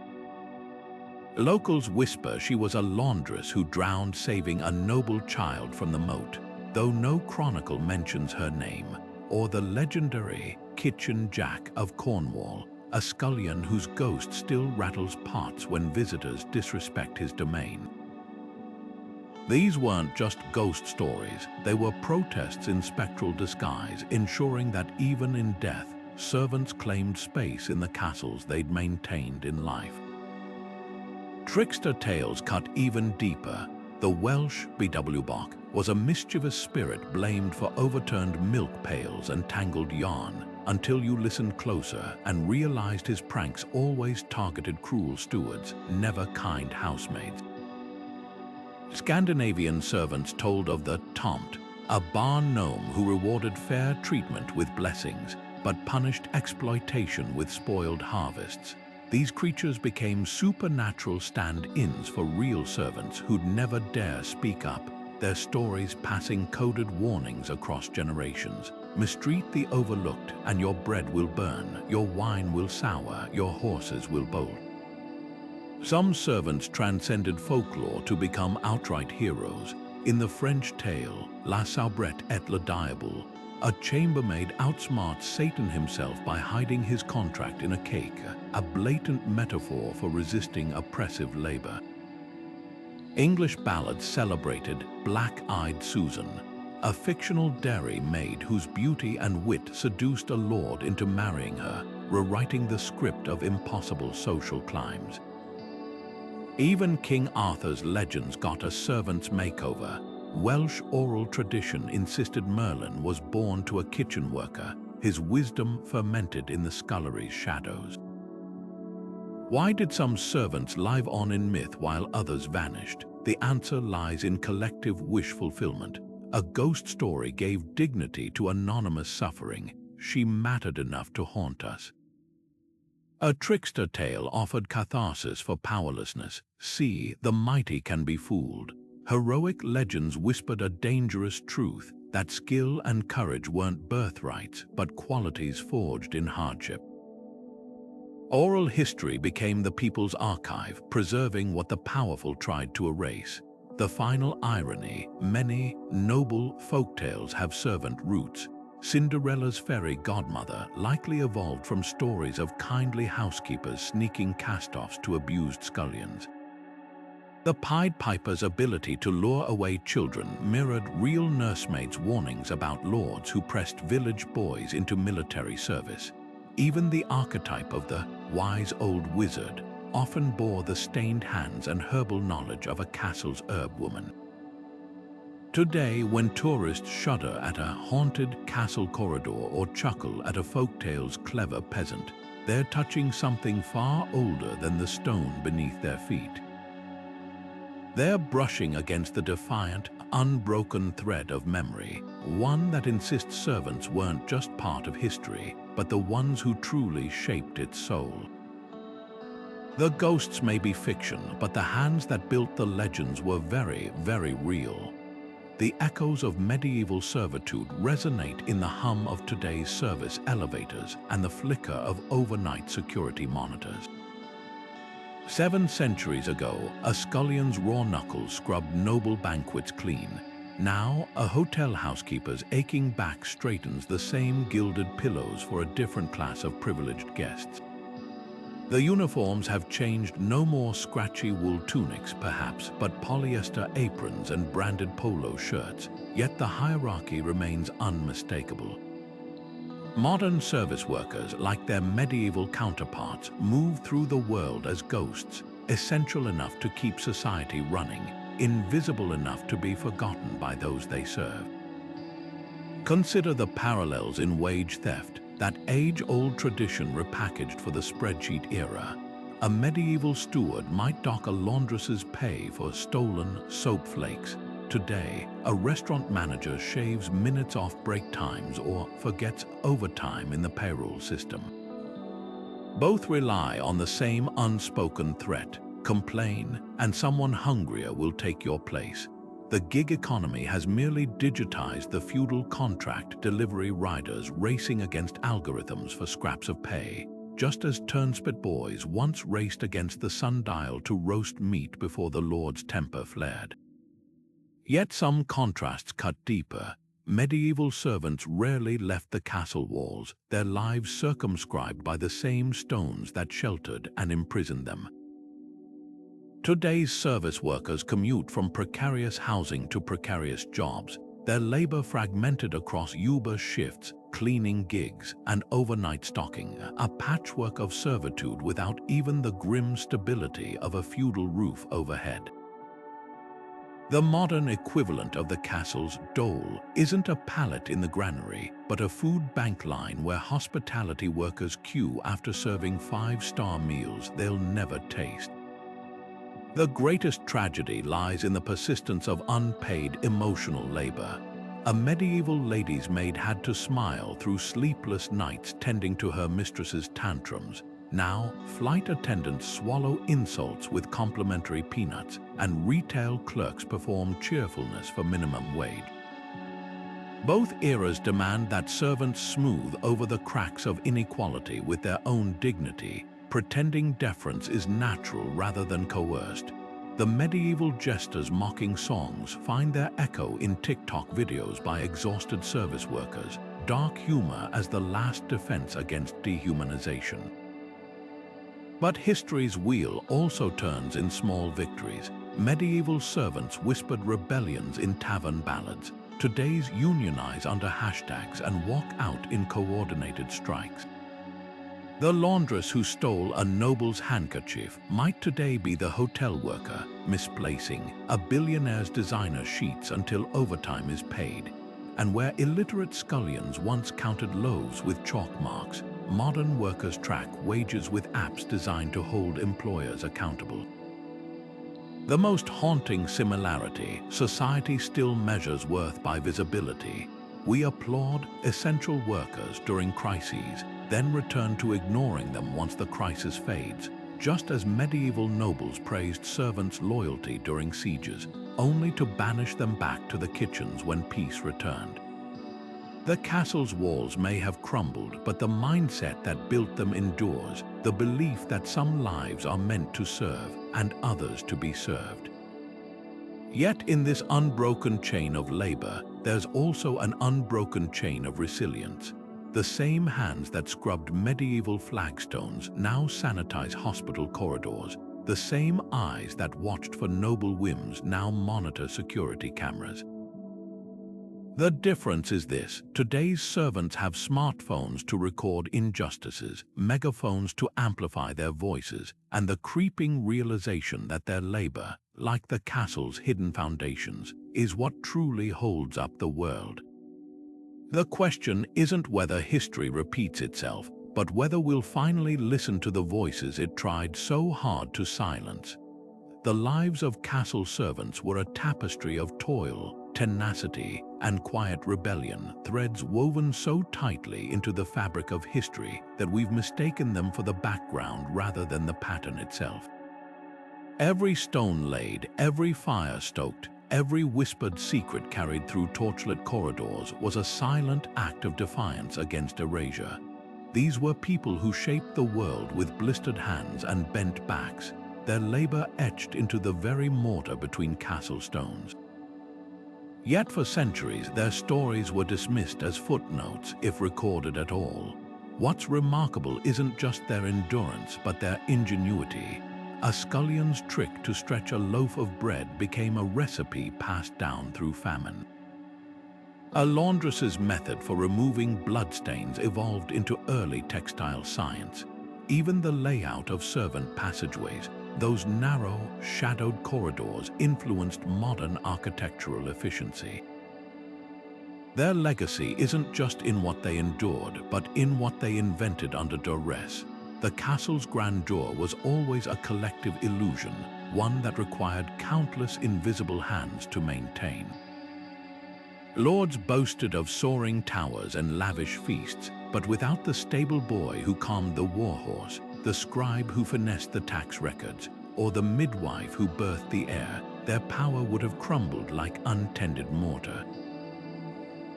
Locals whisper she was a laundress who drowned saving a noble child from the moat, though no chronicle mentions her name. Or the legendary Kitchen Jack of Cornwall, a scullion whose ghost still rattles pots when visitors disrespect his domain. These weren't just ghost stories, they were protests in spectral disguise, ensuring that even in death, servants claimed space in the castles they'd maintained in life. Trickster tales cut even deeper. The Welsh B.W. Bach was a mischievous spirit blamed for overturned milk pails and tangled yarn, until you listened closer and realized his pranks always targeted cruel stewards, never kind housemaids. Scandinavian servants told of the Tomt, a barn gnome who rewarded fair treatment with blessings, but punished exploitation with spoiled harvests. These creatures became supernatural stand-ins for real servants who'd never dare speak up, their stories passing coded warnings across generations. Mistreat the overlooked, and your bread will burn, your wine will sour, your horses will bolt. Some servants transcended folklore to become outright heroes. In the French tale, La Soubrette et le Diable, a chambermaid outsmarts Satan himself by hiding his contract in a cake, a blatant metaphor for resisting oppressive labor. English ballads celebrated Black-Eyed Susan, a fictional dairy maid whose beauty and wit seduced a lord into marrying her, rewriting the script of impossible social climbs. Even King Arthur's legends got a servant's makeover. Welsh oral tradition insisted Merlin was born to a kitchen worker, his wisdom fermented in the scullery's shadows. Why did some servants live on in myth while others vanished? The answer lies in collective wish fulfillment. A ghost story gave dignity to anonymous suffering. She mattered enough to haunt us. A trickster tale offered catharsis for powerlessness. See, the mighty can be fooled. Heroic legends whispered a dangerous truth, that skill and courage weren't birthrights, but qualities forged in hardship. Oral history became the people's archive, preserving what the powerful tried to erase. The final irony: many noble folktales have servant roots. Cinderella's fairy godmother likely evolved from stories of kindly housekeepers sneaking cast-offs to abused scullions. The Pied Piper's ability to lure away children mirrored real nursemaids' warnings about lords who pressed village boys into military service. Even the archetype of the wise old wizard, often bore the stained hands and herbal knowledge of a castle's herb woman. Today, when tourists shudder at a haunted castle corridor or chuckle at a folktale's clever peasant, they're touching something far older than the stone beneath their feet. They're brushing against the defiant, unbroken thread of memory, one that insists servants weren't just part of history, but the ones who truly shaped its soul. The ghosts may be fiction, but the hands that built the legends were very, very real. The echoes of medieval servitude resonate in the hum of today's service elevators and the flicker of overnight security monitors. 7 centuries ago, a scullion's raw knuckles scrubbed noble banquets clean. Now, a hotel housekeeper's aching back straightens the same gilded pillows for a different class of privileged guests. The uniforms have changed. No more scratchy wool tunics, perhaps, but polyester aprons and branded polo shirts, yet the hierarchy remains unmistakable. Modern service workers, like their medieval counterparts, move through the world as ghosts, essential enough to keep society running, invisible enough to be forgotten by those they serve. Consider the parallels in wage theft, that age-old tradition repackaged for the spreadsheet era. A medieval steward might dock a laundress's pay for stolen soap flakes. Today, a restaurant manager shaves minutes off break times or forgets overtime in the payroll system. Both rely on the same unspoken threat: complain, and someone hungrier will take your place. The gig economy has merely digitized the feudal contract delivery riders racing against algorithms for scraps of pay, just as turnspit boys once raced against the sundial to roast meat before the Lord's temper flared. Yet some contrasts cut deeper. Medieval servants rarely left the castle walls, their lives circumscribed by the same stones that sheltered and imprisoned them. Today's service workers commute from precarious housing to precarious jobs, their labor fragmented across Uber shifts, cleaning gigs, and overnight stocking, a patchwork of servitude without even the grim stability of a feudal roof overhead. The modern equivalent of the castle's dole isn't a pallet in the granary, but a food bank line where hospitality workers queue after serving 5-star meals they'll never taste. The greatest tragedy lies in the persistence of unpaid emotional labor. A medieval lady's maid had to smile through sleepless nights tending to her mistress's tantrums. Now, flight attendants swallow insults with complimentary peanuts, and retail clerks perform cheerfulness for minimum wage. Both eras demand that servants smooth over the cracks of inequality with their own dignity, pretending deference is natural rather than coerced. The medieval jesters mocking songs find their echo in TikTok videos by exhausted service workers, dark humor as the last defense against dehumanization. But history's wheel also turns in small victories. Medieval servants whispered rebellions in tavern ballads. Today's unionize under hashtags and walk out in coordinated strikes. The laundress who stole a noble's handkerchief might today be the hotel worker, misplacing a billionaire's designer sheets until overtime is paid. And where illiterate scullions once counted loaves with chalk marks, modern workers track wages with apps designed to hold employers accountable. The most haunting similarity: society still measures worth by visibility. We applaud essential workers during crises, then return to ignoring them once the crisis fades, just as medieval nobles praised servants' loyalty during sieges, only to banish them back to the kitchens when peace returned. The castle's walls may have crumbled, but the mindset that built them endures, the belief that some lives are meant to serve and others to be served. Yet in this unbroken chain of labor, there's also an unbroken chain of resilience. The same hands that scrubbed medieval flagstones now sanitize hospital corridors. The same eyes that watched for noble whims now monitor security cameras. The difference is this: today's servants have smartphones to record injustices, megaphones to amplify their voices, and the creeping realization that their labor, like the castle's hidden foundations, is what truly holds up the world. The question isn't whether history repeats itself, but whether we'll finally listen to the voices it tried so hard to silence. The lives of castle servants were a tapestry of toil, tenacity, and quiet rebellion, threads woven so tightly into the fabric of history that we've mistaken them for the background rather than the pattern itself. Every stone laid, every fire stoked, every whispered secret carried through torchlit corridors was a silent act of defiance against erasure. These were people who shaped the world with blistered hands and bent backs, their labor etched into the very mortar between castle stones. Yet for centuries, their stories were dismissed as footnotes, if recorded at all. What's remarkable isn't just their endurance, but their ingenuity. A scullion's trick to stretch a loaf of bread became a recipe passed down through famine. A laundress's method for removing bloodstains evolved into early textile science. Even the layout of servant passageways, those narrow, shadowed corridors, influenced modern architectural efficiency. Their legacy isn't just in what they endured, but in what they invented under duress. The castle's grandeur was always a collective illusion, one that required countless invisible hands to maintain. Lords boasted of soaring towers and lavish feasts, but without the stable boy who calmed the warhorse, the scribe who finessed the tax records, or the midwife who birthed the heir, their power would have crumbled like untended mortar.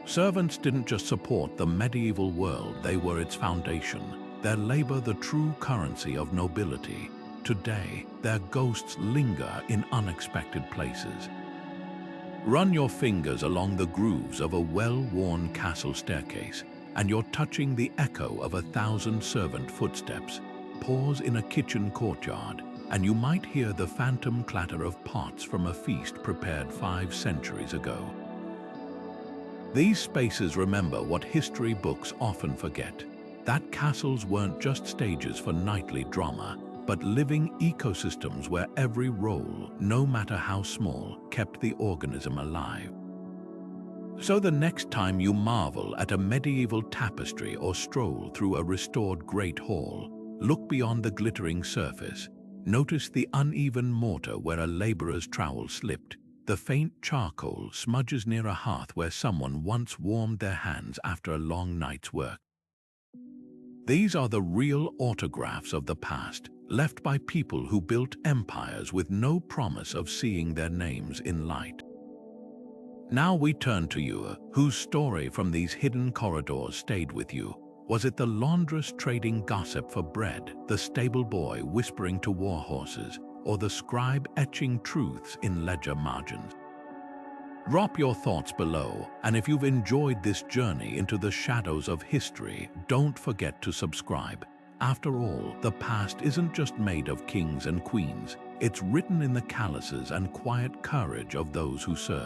Servants didn't just support the medieval world, they were its foundation, their labor the true currency of nobility. Today, their ghosts linger in unexpected places. Run your fingers along the grooves of a well-worn castle staircase, and you're touching the echo of 1,000 servant footsteps. Pause in a kitchen courtyard, and you might hear the phantom clatter of pots from a feast prepared 5 centuries ago. These spaces remember what history books often forget: that castles weren't just stages for nightly drama, but living ecosystems where every role, no matter how small, kept the organism alive. So the next time you marvel at a medieval tapestry or stroll through a restored Great Hall, look beyond the glittering surface. Notice the uneven mortar where a laborer's trowel slipped, the faint charcoal smudges near a hearth where someone once warmed their hands after a long night's work. These are the real autographs of the past, left by people who built empires with no promise of seeing their names in light. Now we turn to you, whose story from these hidden corridors stayed with you. Was it the laundress trading gossip for bread, the stable boy whispering to war horses, or the scribe etching truths in ledger margins? Drop your thoughts below, and if you've enjoyed this journey into the shadows of history, don't forget to subscribe. After all, the past isn't just made of kings and queens, it's written in the calluses and quiet courage of those who serve.